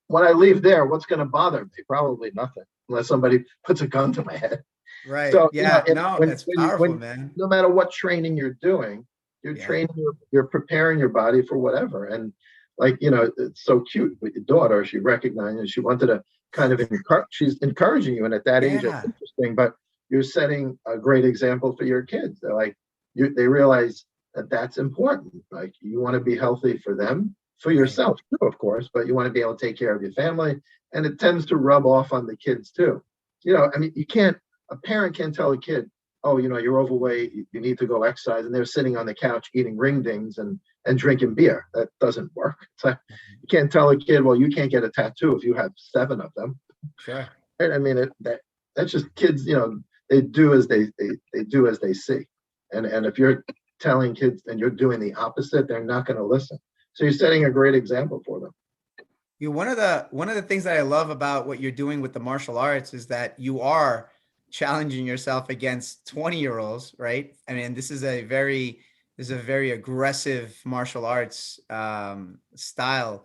When I leave there, what's going to bother me? Probably nothing unless somebody puts a gun to my head. Right. So, Yeah. and No, when it's when you powerful, when man. no matter what training you're doing, you're Yeah. training you're preparing your body for whatever. And like, it's so cute with your daughter. She recognized and she wanted to kind of encourage, she's encouraging you. And at that age, it's Yeah. interesting, but you're setting a great example for your kids. They're like, they realize that that's important. Like you want to be healthy for them, for Right. yourself too, of course, but you want to be able to take care of your family. And it tends to rub off on the kids too. I mean, a parent can't tell a kid, oh, you're overweight, you need to go exercise, and they're sitting on the couch eating ring dings and drinking beer. That doesn't work. It's like, you can't tell a kid, well, you can't get a tattoo if you have 7 of them. Sure. Right? I mean, that's just kids. They do as they do as they see, and if you're telling kids and you're doing the opposite, they're not going to listen. So you're setting a great example for them. One of the things that I love about what you're doing with the martial arts is that you are challenging yourself against 20-year-olds, right? I mean, this is a very aggressive martial arts style.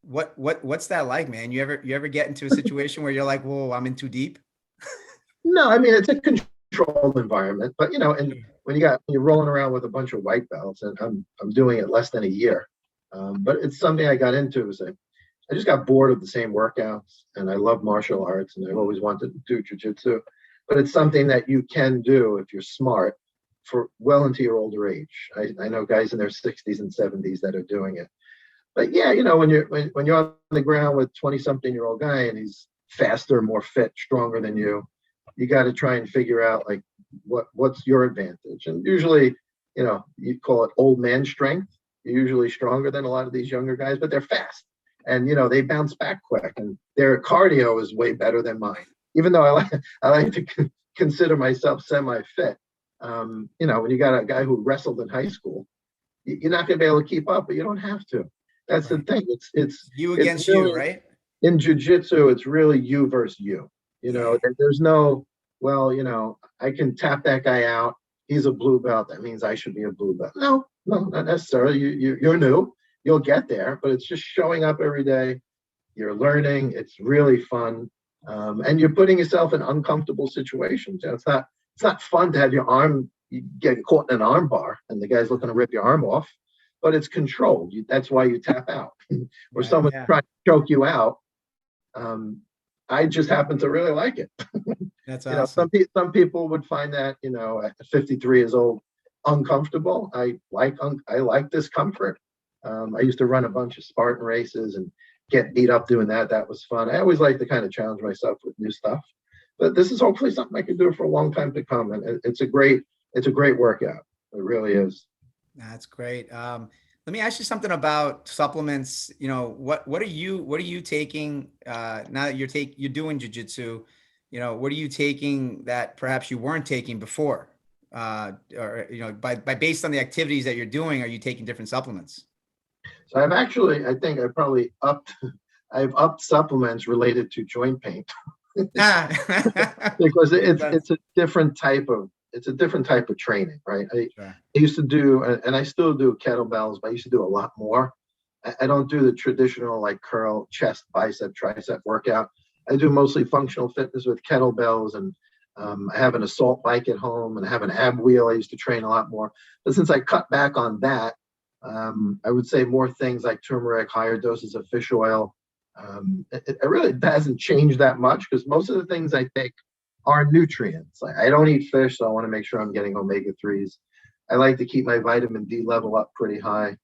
What's that like, man? You ever get into a situation where you're like, whoa, I'm in too deep? No, I mean it's a controlled environment, but and Sure. when you're rolling around with a bunch of white belts, and I'm doing it less than a year, but it's something I got into. I just got bored of the same workouts, and I love martial arts, and I've always wanted to do jujitsu, but it's something that you can do if you're smart for well into your older age. I know guys in their 60s and 70s that are doing it. But yeah, when you're on the ground with 20 something year old guy and he's faster, more fit, stronger than you got to try and figure out like what's your advantage. And usually, you call it old man strength. You're usually stronger than a lot of these younger guys, but they're fast and they bounce back quick and their cardio is way better than mine. Even though I like to consider myself semi fit. When you got a guy who wrestled in high school, you're not going to be able to keep up, but you don't have to. That's the Right. thing. You It's against you, really right? in jujitsu. It's really you versus you. Yeah. There's no, well, I can tap that guy out. He's a blue belt. That means I should be a blue belt. No, no, not necessarily. You're new. You'll get there, but it's just showing up every day. You're learning. It's really fun, and you're putting yourself in uncomfortable situations. It's not fun to have your arm you get caught in an arm bar and the guy's looking to rip your arm off, but it's controlled. That's why you tap out, or Right. someone Yeah. trying to choke you out. Um, I just happen to really like it. That's Some awesome. some people would find that at 53 years old uncomfortable. I like discomfort. I used to run a bunch of Spartan races and get beat up doing that. That was fun. I always like to kind of challenge myself with new stuff. But this is hopefully something I can do for a long time to come. And it's a great workout. It really is. That's great. Let me ask you something about supplements. What are you taking now that you're doing jujitsu? What are you taking that perhaps you weren't taking before? Or by based on the activities that you're doing, are you taking different supplements? So I think I've upped supplements related to joint pain Ah, because makes it's sense. it's a different type of it's a different type of training, right? Sure. I used to do, and I still do kettlebells, but I used to do a lot more. I don't do the traditional like curl, chest, bicep, tricep workout. I do mostly functional fitness with kettlebells, and I have an assault bike at home, and I have an ab wheel. I used to train a lot more, but since I cut back on that, I would say more things like turmeric, higher doses of fish oil. It really hasn't changed that much because most of the things I take are nutrients. Like, I don't eat fish, so I want to make sure I'm getting omega 3s. I like to keep my vitamin D level up pretty high.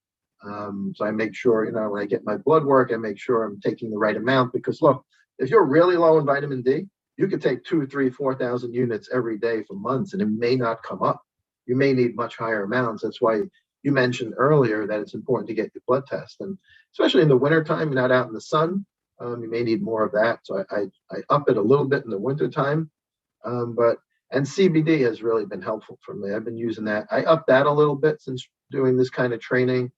So I make sure, when I get my blood work, I make sure I'm taking the right amount because look, if you're really low in vitamin D, you could take 2, 3, 4,000 units every day for months and it may not come up. You may need much higher amounts. That's why you mentioned earlier that it's important to get your blood test. And especially in the wintertime, you're not out in the sun, you may need more of that. So I up it a little bit in the wintertime. But and CBD has really been helpful for me. I've been using that. I upped that a little bit since doing this kind of training.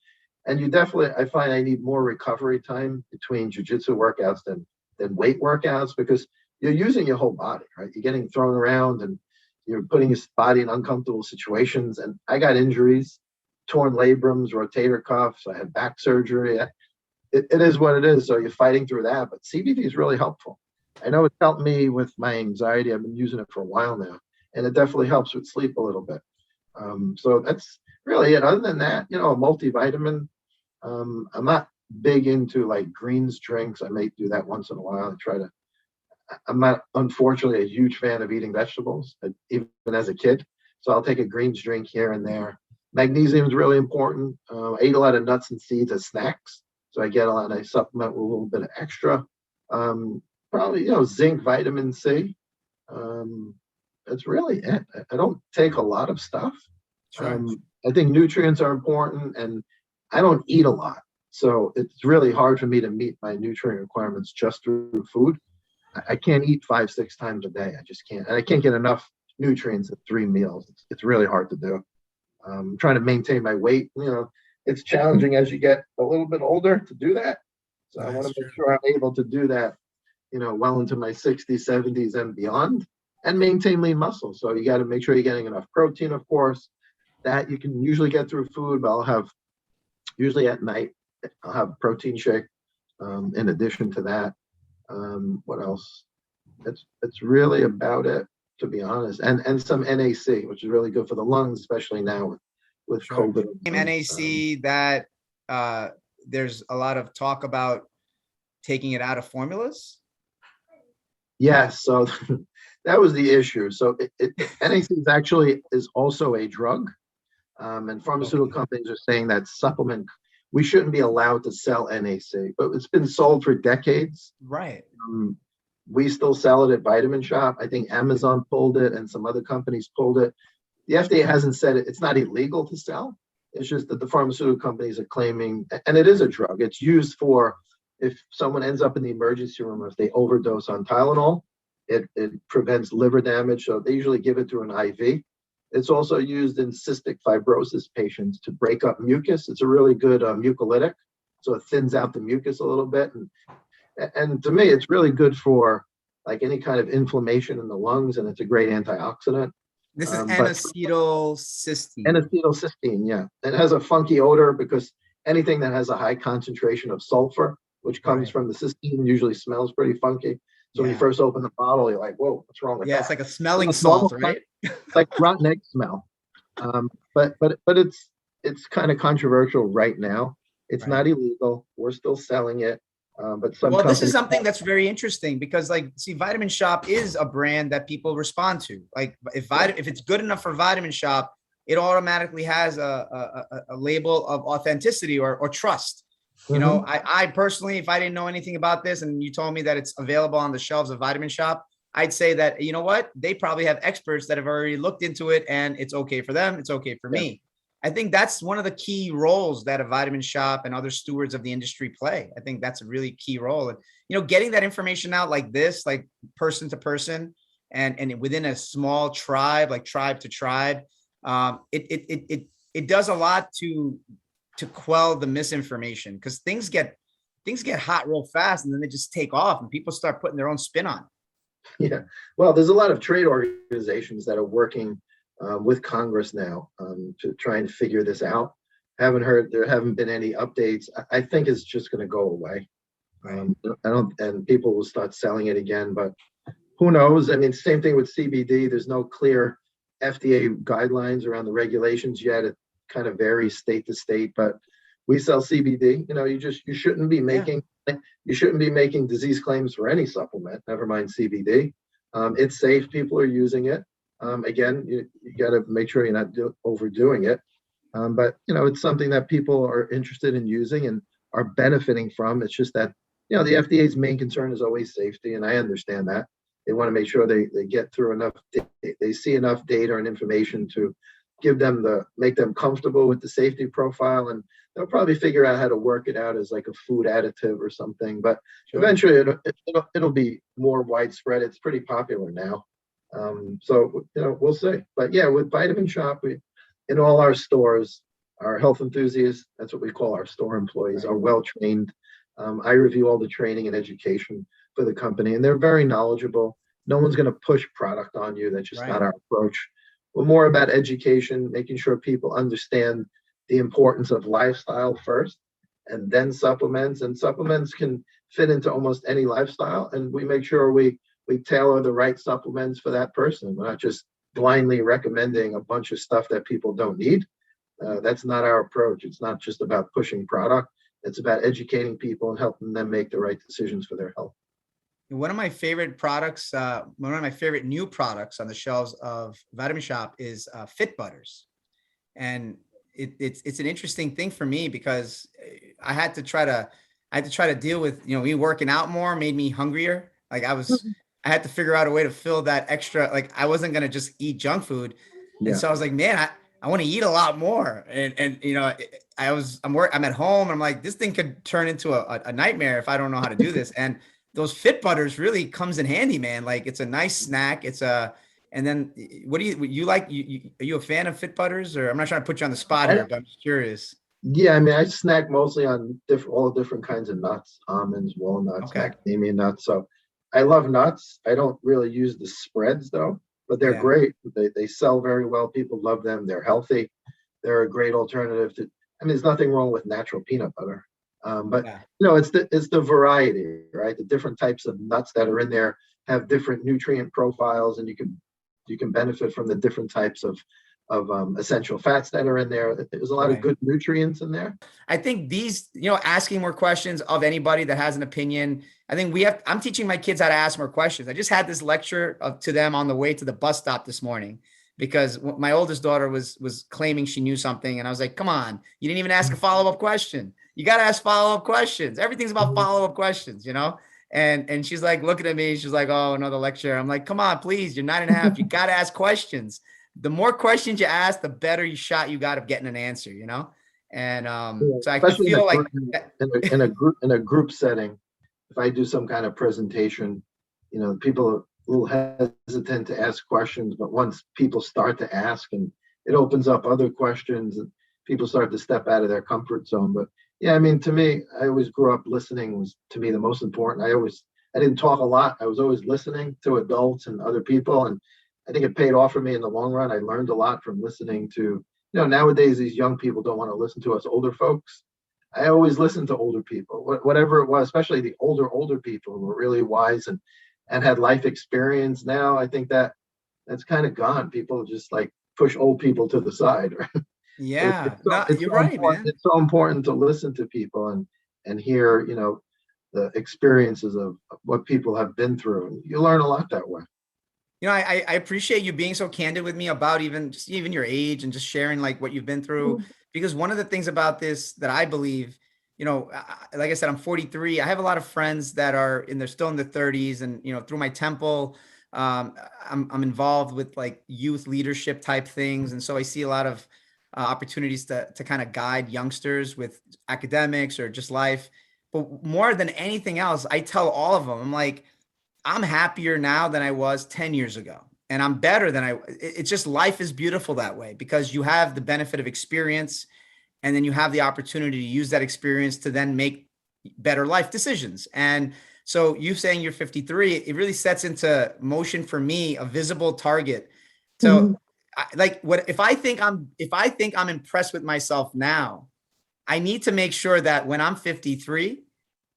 And I find I need more recovery time between jujitsu workouts than weight workouts because you're using your whole body, right? You're getting thrown around and you're putting your body in uncomfortable situations. And I got injuries, torn labrums, rotator cuffs. I had back surgery. It is what it is. So you're fighting through that. But CBD is really helpful. I know it's helped me with my anxiety. I've been using it for a while now, and it definitely helps with sleep a little bit. So that's really it. Other than that, a multivitamin. I'm not big into like greens drinks. I may do that once in a while. I'm not, unfortunately, a huge fan of eating vegetables, even as a kid. So I'll take a greens drink here and there. Magnesium is really important. I eat a lot of nuts and seeds as snacks. So I get a lot, I supplement with a little bit of extra. Um, Probably, zinc, vitamin C. Um, that's really it. I don't take a lot of stuff. Sure. I think nutrients are important, and I don't eat a lot. So it's really hard for me to meet my nutrient requirements just through food. I can't eat 5, 6 times a day. I just can't. And I can't get enough nutrients at 3 meals. It's really hard to do. Trying to maintain my weight, it's challenging as you get a little bit older to do that. So I want That's to make true. sure I'm able to do that, well into my 60s, 70s, and beyond, and maintain lean muscle. So you got to make sure you're getting enough protein, of course. That you can usually get through food, but I'll have usually at night, I'll have a protein shake in addition to that. What else? That's really about it, to be honest. And some NAC, which is really good for the lungs, especially now with Sure. COVID. NAC that uh, there's a lot of talk about taking it out of formulas. Yes, so that was the issue. So NAC is also a drug, and pharmaceutical Okay. companies are saying that we shouldn't be allowed to sell NAC, but it's been sold for decades. Right. Um, we still sell it at Vitamin Shop. I think Amazon pulled it and some other companies pulled it. The FDA hasn't said it. It's not illegal to sell. It's just that the pharmaceutical companies are claiming, and it is a drug. It's used for if someone ends up in the emergency room or if they overdose on Tylenol, it prevents liver damage. So they usually give it through an IV. It's also used in cystic fibrosis patients to break up mucus. It's a really good mucolytic. so it thins out the mucus a little bit. And to me, it's really good for like any kind of inflammation in the lungs, and it's a great antioxidant. This is But N-acetylcysteine. N-acetylcysteine, yeah, it has a funky odor because anything that has a high concentration of sulfur, which comes Right. from the cysteine, usually smells pretty funky. So when you Yeah. first open the bottle, you're like, "Whoa, what's wrong with Yeah, it's that?" like a smelling It's normal, salt, right? it's like rotten egg smell. But it's kind of controversial right now. It's Right. not illegal. We're still selling it, but some Well, this is companies. something that's very interesting because, like, see, Vitamin Shop is a brand that people respond to. Like, if it's good enough for Vitamin Shop, it automatically has a label of authenticity or trust. You know, Mhm. I personally, if I didn't know anything about this and you told me that it's available on the shelves of Vitamin Shop, I'd say that, you know what, they probably have experts that have already looked into it and it's okay for them. It's okay for Yeah, me. I think that's one of the key roles that a Vitamin Shop and other stewards of the industry play. I think that's a really key role. And, you know, getting that information out like this, like person to person and within a small tribe, like tribe to tribe, it does a lot to quell the misinformation because things get hot real fast and then they just take off and people start putting their own spin on it. yeah. Well, there's a lot of trade organizations that are working with Congress now to try and figure this out. Haven't heard there haven't been any updates. I think it's just going to go away. Right. I don't, and people will start selling it again. But who knows? I mean, same thing with CBD. There's no clear FDA guidelines around the regulations yet. It kind of varies state to state, but we sell CBD. You know, you shouldn't be Yeah. making disease claims for any supplement, never mind CBD. It's safe. People are using it. Again, you got to make sure you're not overdoing it. But you know, it's something that people are interested in using and are benefiting from. It's just that the FDA's main concern is always safety, and I understand that. They want to make sure they get through enough, they see enough data and information to make them comfortable with the safety profile, and they'll probably figure out how to work it out as like a food additive or something. But Sure. eventually, it'll be more widespread. It's pretty popular now. So we'll see. But yeah, with Vitamin Shop, we in all our stores, our health enthusiasts, that's what we call our store employees, Right. are well trained. I review all the training and education for the company, and they're very knowledgeable. No one's going to push product on you. That's just not Right. our approach. We're more about education, making sure people understand the importance of lifestyle first and then supplements. And supplements can fit into almost any lifestyle. And we make sure we tailor the right supplements for that person. We're not just blindly recommending a bunch of stuff that people don't need. That's not our approach. It's not just about pushing product. It's about educating people and helping them make the right decisions for their health. One of my favorite products, one of my favorite new products on the shelves of Vitamin Shop is Fit Butters. And it's an interesting thing for me because I had to try to deal with, me working out more made me hungrier. Like I had to figure out a way to fill that extra, like I wasn't going to just eat junk food. And Yeah. so I was like, man, I want to eat a lot more. And, I'm at home and I'm like, this thing could turn into a nightmare if I don't know how to do this. And those Fit Butters really comes in handy, man. Like it's a nice snack. And then what do you like? Are you a fan of Fit Butters, or I'm not trying to put you on the spot I, here, but I'm just curious. yeah, I mean, I snack mostly on all different kinds of nuts, almonds, walnuts, Okay. macadamia nuts. So I love nuts. I don't really use the spreads though, but they're Yeah. great. They sell very well. People love them. They're healthy. They're a great alternative to. I mean, there's nothing wrong with natural peanut butter, but Yeah. it's the variety, right? The different types of nuts that are in there have different nutrient profiles, and you can benefit from the different types of essential fats that are in there. There's a lot of Right. good nutrients in there. I think these, asking more questions of anybody that has an opinion. I think I'm teaching my kids how to ask more questions. I just had this lecture to them on the way to the bus stop this morning because my oldest daughter was claiming she knew something. And I was like, come on, you didn't even ask a follow-up question. You got to ask follow-up questions. Everything's about follow-up questions. And she's like looking at me. She's like, oh, another lecture. I'm like, come on, please. You're 9.5. You got to ask questions. The more questions you ask, the better shot you got of getting an answer. And Yeah, so I especially feel like, in a group setting. If I do some kind of presentation, people are a little hesitant to ask questions, but once people start to ask, and it opens up other questions, and people start to step out of their comfort zone. But Yeah, I mean, to me, I always grew up listening was to me the most important. I didn't talk a lot. I was always listening to adults and other people, and I think it paid off for me in the long run. I learned a lot from listening to, nowadays these young people don't want to listen to us older folks. I always listened to older people, whatever it was, especially the older people who were really wise and had life experience. Now I think that's kind of gone. People just like push old people to the side. Right? Yeah, no, It's you're so right, important. man. It's so important to listen to people and hear, the experiences of what people have been through. And you learn a lot that way. I appreciate you being so candid with me about even your age and just sharing like what you've been through. Because one of the things about this that I believe, like I said, I'm 43. I have a lot of friends that are they're still in their 30s, and through my temple, I'm involved with like youth leadership type things, and so I see a lot of opportunities to kind of guide youngsters with academics or just life. But more than anything else, I tell all of them, I'm like, I'm happier now than I was 10 years ago. And I'm better than it's just life is beautiful that way because you have the benefit of experience, and then you have the opportunity to use that experience to then make better life decisions. And so you saying you're 53, it really sets into motion for me a visible target. So like what if I think I'm impressed with myself now, I need to make sure that when I'm 53,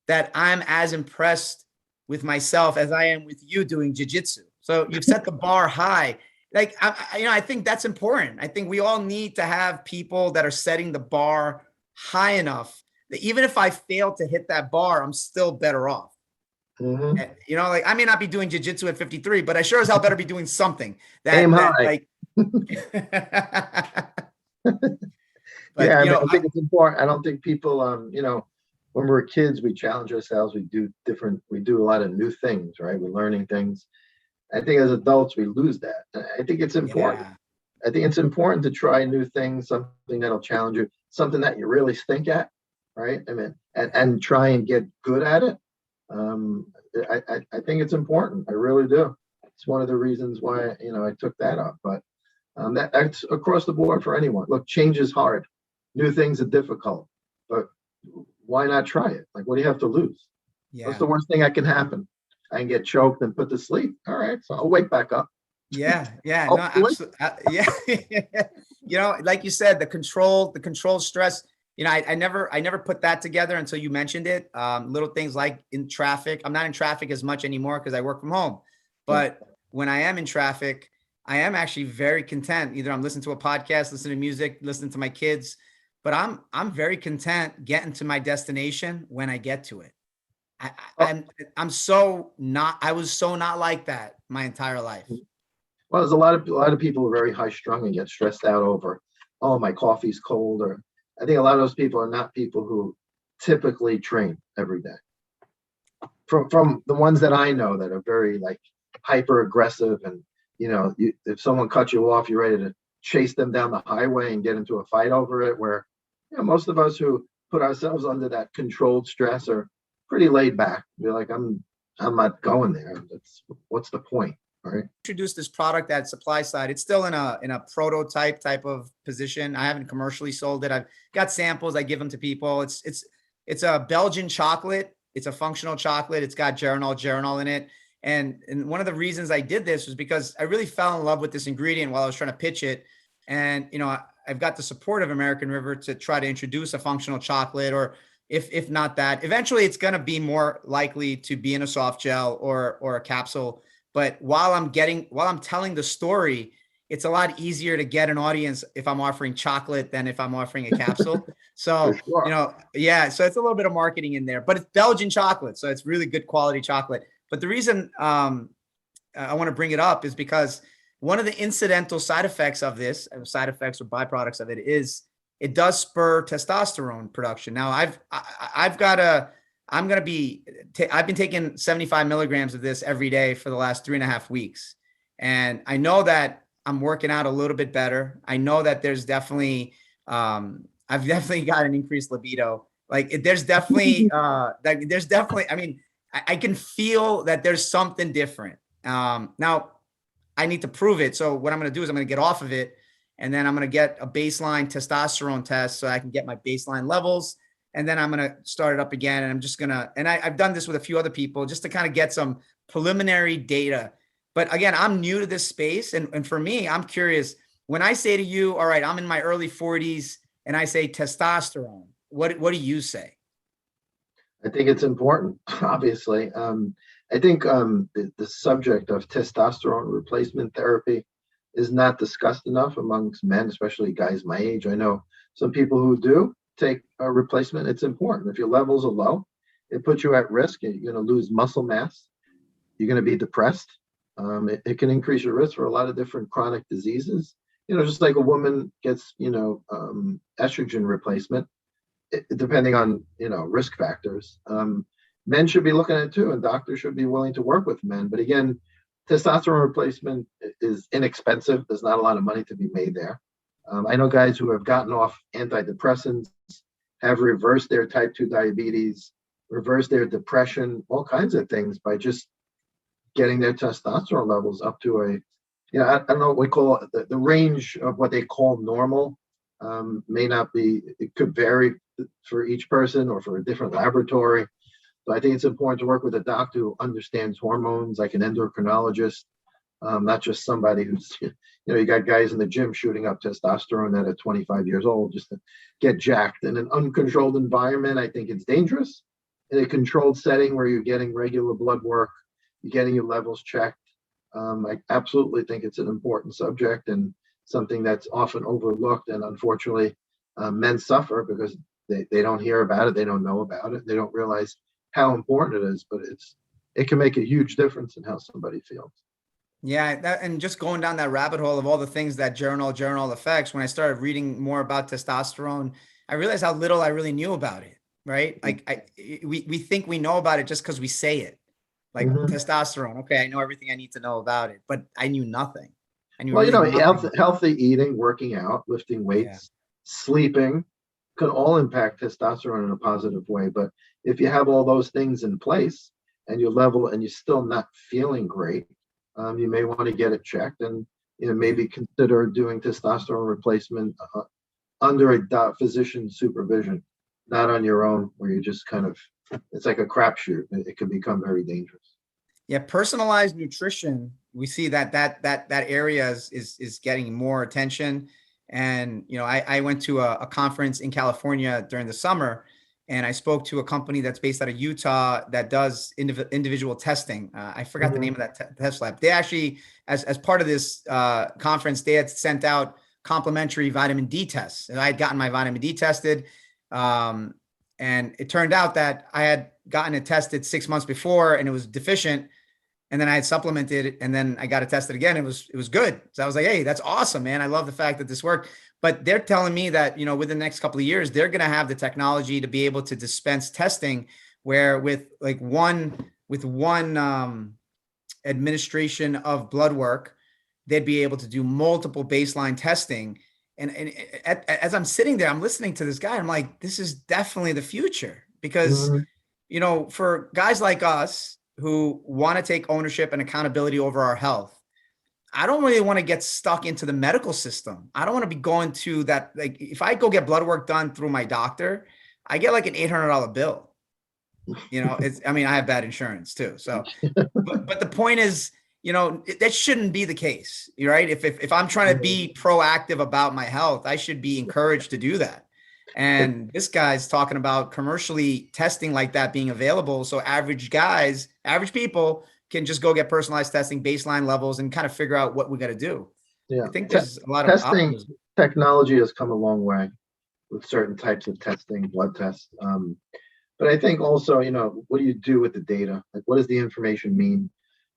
that I'm as impressed with myself as I am with you doing jujitsu. So you've set the bar high. Like, I think that's important. I think we all need to have people that are setting the bar high enough that even if I fail to hit that bar, I'm still better off. Hmm. Like I may not be doing jujitsu at 53, but I sure as hell better be doing something Aim that high. like, Yeah, but I mean, I think it's important. I don't think people, when we're kids, we challenge ourselves. We do a lot of new things, right? We're learning things. I think as adults, we lose that. I think it's important. yeah, I think it's important to try new things, something that'll challenge you, something that you really stink at, right? I mean, and try and get good at it. Um, I think it's important. I really do. It's one of the reasons why, I took that up. But that's across the board for anyone. Look, change is hard. New things are difficult, but why not try it? Like, what do you have to lose? What's yeah. the worst thing that can happen? I can get choked and put to sleep. All right, so I'll wake back up. Yeah, no, Hopefully. absolutely. Yeah. Like you said, the control stress, I never put that together until you mentioned it. Little things like in traffic. I'm not in traffic as much anymore because I work from home. Yeah. But when I am in traffic, I am actually very content. Either I'm listening to a podcast, listening to music, listening to my kids, but I'm very content getting to my destination when I get to it. I, I- Oh, I'm I'm so not I was so not like that my entire life. well, there's a lot of people who are very high strung and get stressed out over, oh, my coffee's cold, or I think a lot of those people are not people who typically train every day. From the ones that I know that are very like hyper aggressive, and if someone cuts you off, you're ready to chase them down the highway and get into a fight over it. Where most of us who put ourselves under that controlled stress are pretty laid back. We're like, I'm not going there. That's what's the point, right? Introduced this product at supply side. It's still in a prototype type of position. I haven't commercially sold it. I've got samples. I give them to people. It's a Belgian chocolate. It's a functional chocolate. It's got geranol in it. And one of the reasons I did this was because I really fell in love with this ingredient while I was trying to pitch it. And I've got the support of American River to try to introduce a functional chocolate, or if not that, eventually it's going to be more likely to be in a soft gel or a capsule. But while I'm telling the story, it's a lot easier to get an audience if I'm offering chocolate than if I'm offering a capsule. For So, sure. yeah, so it's a little bit of marketing in there, but it's Belgian chocolate. So it's really good quality chocolate. But the reason I want to bring it up is because one of the incidental side effects of this, side effects or byproducts of it, is it does spur testosterone production. Now, I've got a I'm going to be, I've been taking 75 milligrams of this every day for the last 3.5 weeks. And I know that I'm working out a little bit better. I know that I've definitely got an increased libido. Like there's definitely, I mean, I can feel that there's something different. Now I need to prove it. So what I'm going to do is I'm going to get off of it, and then I'm going to get a baseline testosterone test so I can get my baseline levels. and then I'm going to start it up again. And I'm just going to, and I've done this with a few other people just to kind of get some preliminary data. But again, I'm new to this space. And for me, I'm curious, when I say to you, all right, I'm in my early 40s and I say testosterone, what do you say? I think it's important, obviously. I think the subject of testosterone replacement therapy is not discussed enough amongst men, especially guys my age. I know some people who do take a replacement. It's important. If your levels are low, it puts you at risk. You're going to lose muscle mass. You're going to be depressed. It can increase your risk for a lot of different chronic diseases. Just like a woman gets, estrogen replacement, depending on risk factors. Men should be looking at it too, and doctors should be willing to work with men. But again, testosterone replacement is inexpensive. There's not a lot of money to be made there. I know guys who have gotten off antidepressants, have reversed their type 2 diabetes, reversed their depression, all kinds of things by just getting their testosterone levels up to I don't know what we call it, the range of what they call normal. May not be, it could vary for each person or for a different laboratory. So I think it's important to work with a doctor who understands hormones, like an endocrinologist, not just somebody who's, you got guys in the gym shooting up testosterone at 25 years old just to get jacked. In an uncontrolled environment, I think it's dangerous. In a controlled setting where you're getting regular blood work, you're getting your levels checked, I absolutely think it's an important subject and something that's often overlooked. And unfortunately, men suffer because they don't hear about it. They don't know about it. They don't realize how important it is, but it can make a huge difference in how somebody feels. Yeah, and just going down that rabbit hole of all the things that journal affects, when I started reading more about testosterone, I realized how little I really knew about it, right? Like we think we know about it just because we say it. Like testosterone, okay, I know everything I need to know about it, but I knew nothing. I knew Well, really nothing. healthy eating, working out, lifting Yeah. weights, sleeping can all impact testosterone in a positive way. But if you have all those things in place and you level and you're still not feeling great, you may want to get it checked and maybe consider doing testosterone replacement under a physician's supervision, not on your own, where you just kind of, it's like a crapshoot. It can become very dangerous. Yeah, personalized nutrition. We see that area is getting more attention. And I went to a conference in California during the summer, and I spoke to a company that's based out of Utah that does individual testing. I forgot the name of that test lab. They actually, as part of this conference, they had sent out complimentary vitamin D tests, and I had gotten my vitamin D tested. And it turned out that I had gotten it tested 6 months before and it was deficient. And then I had supplemented and then I got it tested again. It was good. So I was like, hey, that's awesome, man. I love the fact that this worked. But they're telling me that, within the next couple of years, they're going to have the technology to be able to dispense testing where with one administration of blood work, they'd be able to do multiple baseline testing. And as I'm sitting there, I'm listening to this guy. I'm like, this is definitely the future because, for guys like us who want to take ownership and accountability over our health, I don't really want to get stuck into the medical system. I don't want to be going to that. Like if I go get blood work done through my doctor, I get like an $800 bill. I have bad insurance too. So, but the point is, that shouldn't be the case, right? If I'm trying to be proactive about my health, I should be encouraged to do that. And this guy's talking about commercially testing like that being available. So average people can just go get personalized testing, baseline levels, and kind of figure out what we got to do. Yeah. I think there's a lot of Testing optimism. technology has come a long way with certain types of testing, blood tests. But I think also, what do you do with the data? Like, what does the information mean?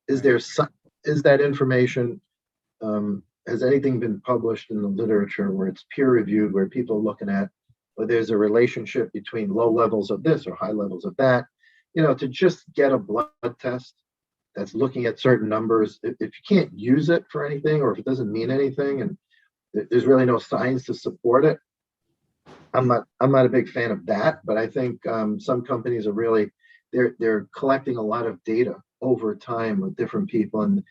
Is that information, has anything been published in the literature where it's peer reviewed, where people are looking at, where there's a relationship between low levels of this or high levels of that, to just get a blood test that's looking at certain numbers, if you can't use it for anything, or if it doesn't mean anything, and there's really no science to support it, I'm not a big fan of that. But I think some companies are really, they're collecting a lot of data over time with different people, and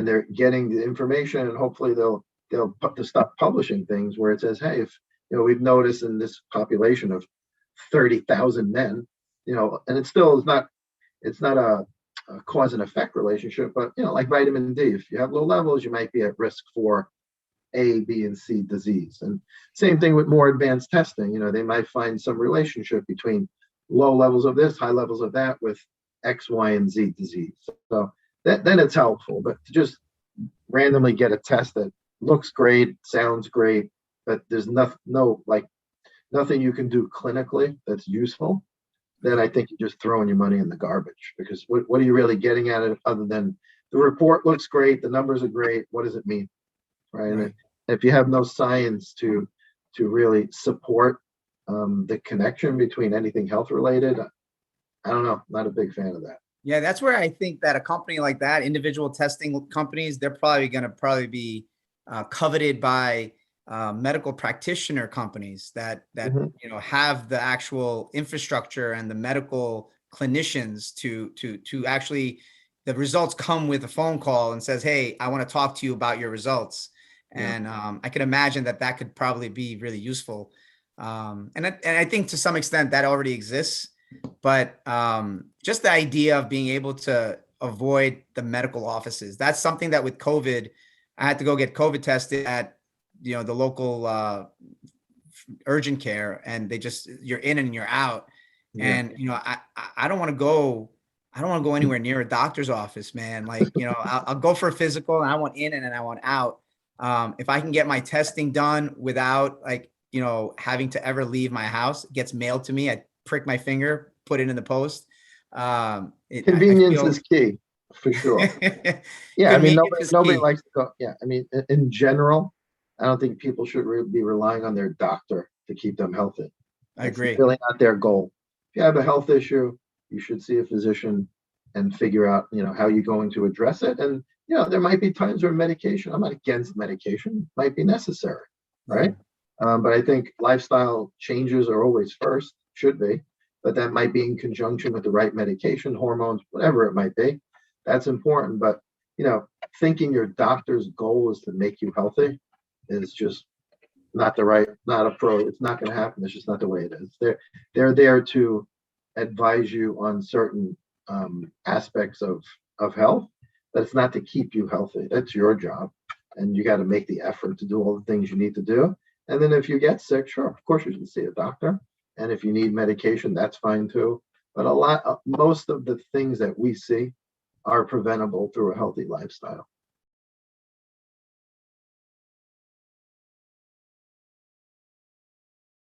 they're getting the information, and hopefully they'll stop publishing things where it says, hey, if we've noticed in this population of 30,000 men, and it still is not, it's not a cause and effect relationship, but like vitamin D, if you have low levels, you might be at risk for A, B, and C disease. And same thing with more advanced testing. They might find some relationship between low levels of this, high levels of that with X, Y, and Z disease. So then it's helpful. But to just randomly get a test that looks great, sounds great, but there's nothing you can do clinically that's useful, then I think you're just throwing your money in the garbage, because what are you really getting at it other than the report looks great, the numbers are great, what does it mean? Right. And if you have no science to really support the connection between anything health related, I don't know, not a big fan of that. Yeah, that's where I think that a company like that, individual testing companies, they're probably going to be coveted by medical practitioner companies that have the actual infrastructure and the medical clinicians to actually, the results come with a phone call and says, hey, I want to talk to you about your results. And I can imagine that could probably be really useful. And I think to some extent that already exists. But just the idea of being able to avoid the medical offices, that's something that with COVID, I had to go get COVID tested at, the local urgent care, and you're in and you're out. Yeah. And, I don't want to go anywhere near a doctor's office, man. Like, I'll go for a physical and I want in and I want out. If I can get my testing done without having to ever leave my house, it gets mailed to me. I prick my finger, put it in the post. Convenience is key, for sure. Yeah, I mean, nobody likes to go. Yeah, I mean, in general, I don't think people should be relying on their doctor to keep them healthy. I agree. It's really not their goal. If you have a health issue, you should see a physician and figure out, how you're going to address it. And, there might be times where medication, I'm not against medication, might be necessary, right? But I think lifestyle changes are always first, should be, but that might be in conjunction with the right medication, hormones, whatever it might be. That's important. But, thinking your doctor's goal is to make you healthy is just not a pro. It's not going to happen. It's just not the way it is. They're there to advise you on certain aspects of health, but it's not to keep you healthy. That's your job. And you got to make the effort to do all the things you need to do. And then if you get sick, sure, of course you should see a doctor. And if you need medication, that's fine too. But most of the things that we see are preventable through a healthy lifestyle.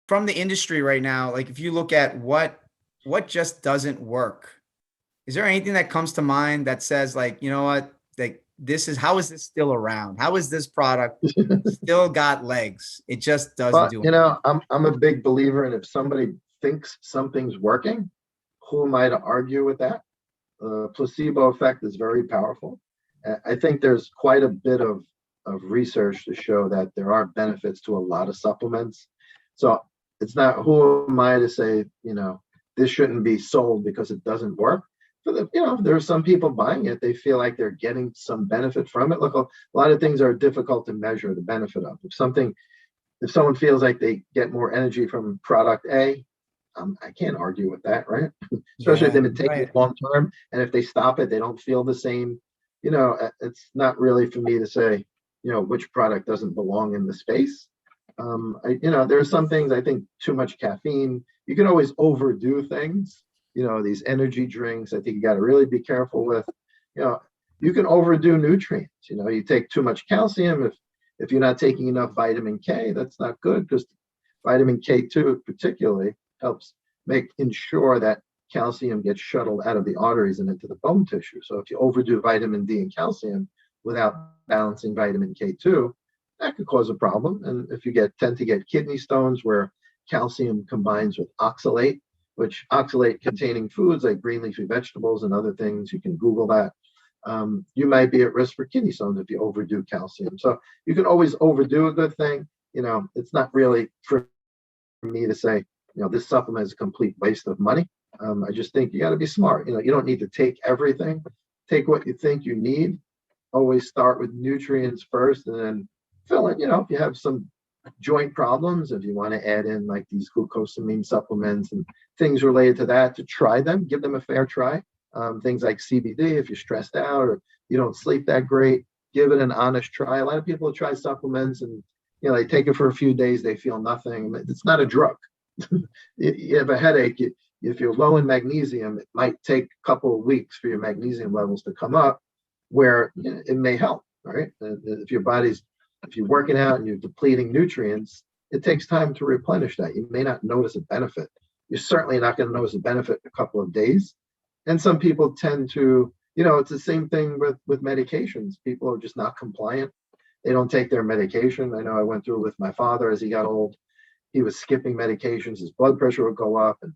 From the industry right now, like if you look at what just doesn't work, is there anything that comes to mind that says like, what, like how is this still around? How is this product still got legs? It just doesn't do it. I'm a big believer in, if somebody thinks something's working, who am I to argue with that? Placebo effect is very powerful. I think there's quite a bit of research to show that there are benefits to a lot of supplements. So it's not, who am I to say, this shouldn't be sold because it doesn't work. There are some people buying it. They feel like they're getting some benefit from it. Look, a lot of things are difficult to measure the benefit of. If someone feels like they get more energy from product A, I can't argue with that, right? Especially if they've been taking it long term, and if they stop it, they don't feel the same. It's not really for me to say, which product doesn't belong in the space. There are some things, I think too much caffeine. You can always overdo things. These energy drinks, I think you got to really be careful with. You can overdo nutrients. You take too much calcium. If you're not taking enough vitamin K, that's not good, because vitamin K2 particularly helps ensure that calcium gets shuttled out of the arteries and into the bone tissue. So if you overdo vitamin D and calcium without balancing vitamin K2, that could cause a problem. And if you tend to get kidney stones where calcium combines with oxalate, which oxalate containing foods like green leafy vegetables and other things, you can Google that. You might be at risk for kidney stones if you overdo calcium. So you can always overdo a good thing. It's not really for me to say, this supplement is a complete waste of money. I just think you got to be smart. You don't need to take everything. Take what you think you need. Always start with nutrients first, and then fill it. If you have some joint problems, if you want to add in like these glucosamine supplements and things related to that, to try them, give them a fair try. Things like CBD, if you're stressed out or you don't sleep that great, give it an honest try. A lot of people try supplements and they take it for a few days, they feel nothing. It's not a drug. You have a headache, if you're low in magnesium, it might take a couple of weeks for your magnesium levels to come up, where it may help. Right? If you're working out and you're depleting nutrients, it takes time to replenish that. You may not notice a benefit. You're certainly not going to notice a benefit in a couple of days. And some people tend to, it's the same thing with medications. People are just not compliant. They don't take their medication. I know I went through it with my father as he got old. He was skipping medications. His blood pressure would go up, and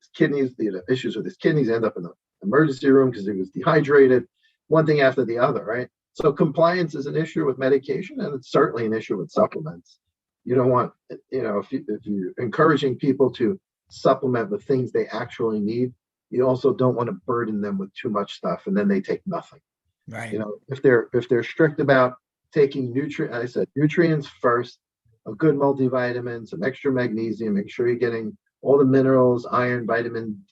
his kidneys, the issues with his kidneys, end up in the emergency room because he was dehydrated. One thing after the other, right? So compliance is an issue with medication, and it's certainly an issue with supplements. You don't want, if you're encouraging people to supplement with things they actually need, you also don't want to burden them with too much stuff, and then they take nothing. Right. If they're strict about taking nutrients first, a good multivitamin, some extra magnesium, make sure you're getting all the minerals, iron, vitamin,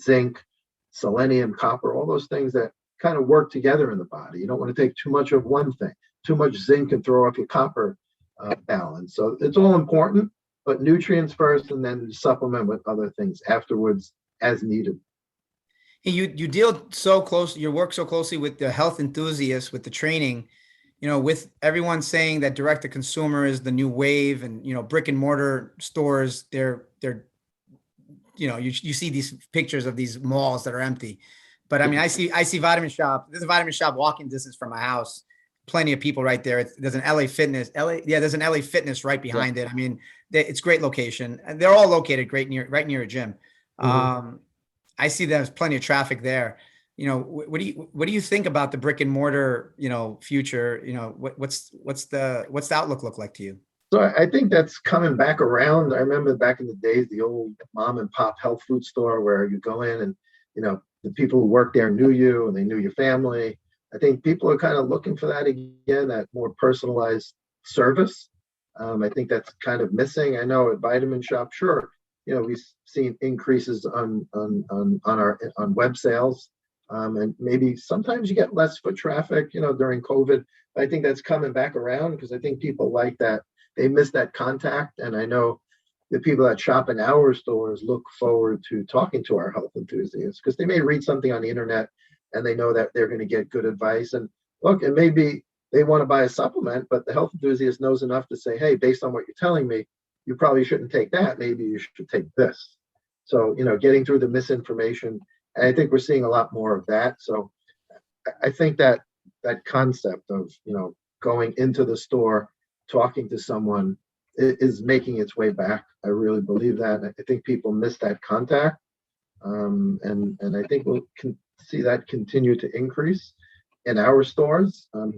zinc, selenium, copper, all those things that kind of work together in the body. You don't want to take too much of one thing. Too much zinc can throw off your copper balance. So it's all important, but nutrients first, and then supplement with other things afterwards as needed. Hey, you deal so close, you work so closely with the health enthusiasts, with the training, with everyone saying that direct to consumer is the new wave, and brick and mortar stores, they're you see these pictures of these malls that are empty. But I mean, I see Vitamin Shop. There's a Vitamin Shop walking distance from my house. Plenty of people right there. There's an LA Fitness. There's an LA Fitness right behind it. I mean, it's great location, and they're all located right near a gym. Mm-hmm. I see there's plenty of traffic there. What do you think about the brick and mortar, future? What's the outlook look like to you? So I think that's coming back around. I remember back in the days, the old mom and pop health food store where you go in and, the people who worked there knew you and they knew your family. I think people are kind of looking for that again, that more personalized service. I think that's kind of missing. I know at Vitamin Shop, sure, we've seen increases on web sales, and maybe sometimes you get less foot traffic, during COVID. But I think that's coming back around because I think people like that. They miss that contact, and I know the people that shop in our stores look forward to talking to our health enthusiasts because they may read something on the internet and they know that they're going to get good advice. And look, and maybe they want to buy a supplement, but the health enthusiast knows enough to say, hey, based on what you're telling me, you probably shouldn't take that. Maybe you should take this. So, getting through the misinformation. And I think we're seeing a lot more of that. So I think that concept of, going into the store, talking to someone is making its way back. I really believe that. I think people miss that contact. And I think we'll see that continue to increase in our stores. And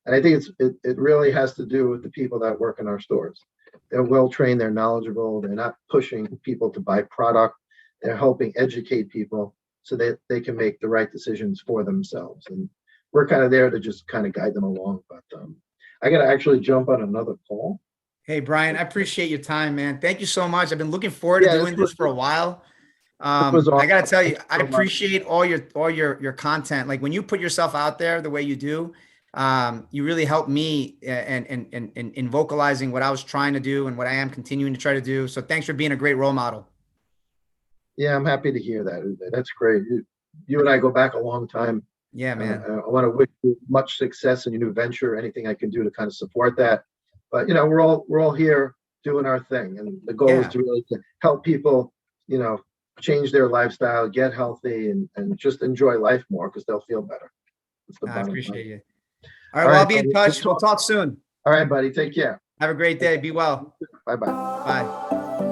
I think it really has to do with the people that work in our stores. They're well trained, they're knowledgeable, they're not pushing people to buy product. They're helping educate people so that they can make the right decisions for themselves. And we're kind of there to just kind of guide them along. But I got to actually jump on another call. Hey, Brian, I appreciate your time, man. Thank you so much. I've been looking forward to doing this for a while. Was awesome. I got to tell you, I so appreciate all your content. Like when you put yourself out there the way you do, you really helped me in vocalizing what I was trying to do and what I am continuing to try to do. So thanks for being a great role model. Yeah, I'm happy to hear that. That's great. You and I go back a long time. Yeah, man. I want to wish you much success in your new venture. Anything I can do to kind of support that. But we're all here doing our thing, and the goal is to really to help people, change their lifestyle, get healthy, and just enjoy life more because they'll feel better. I appreciate you. All right, well, I'll be in touch. We'll talk soon. All right, buddy. Take care. Have a great day. Be well. Bye-bye. Bye.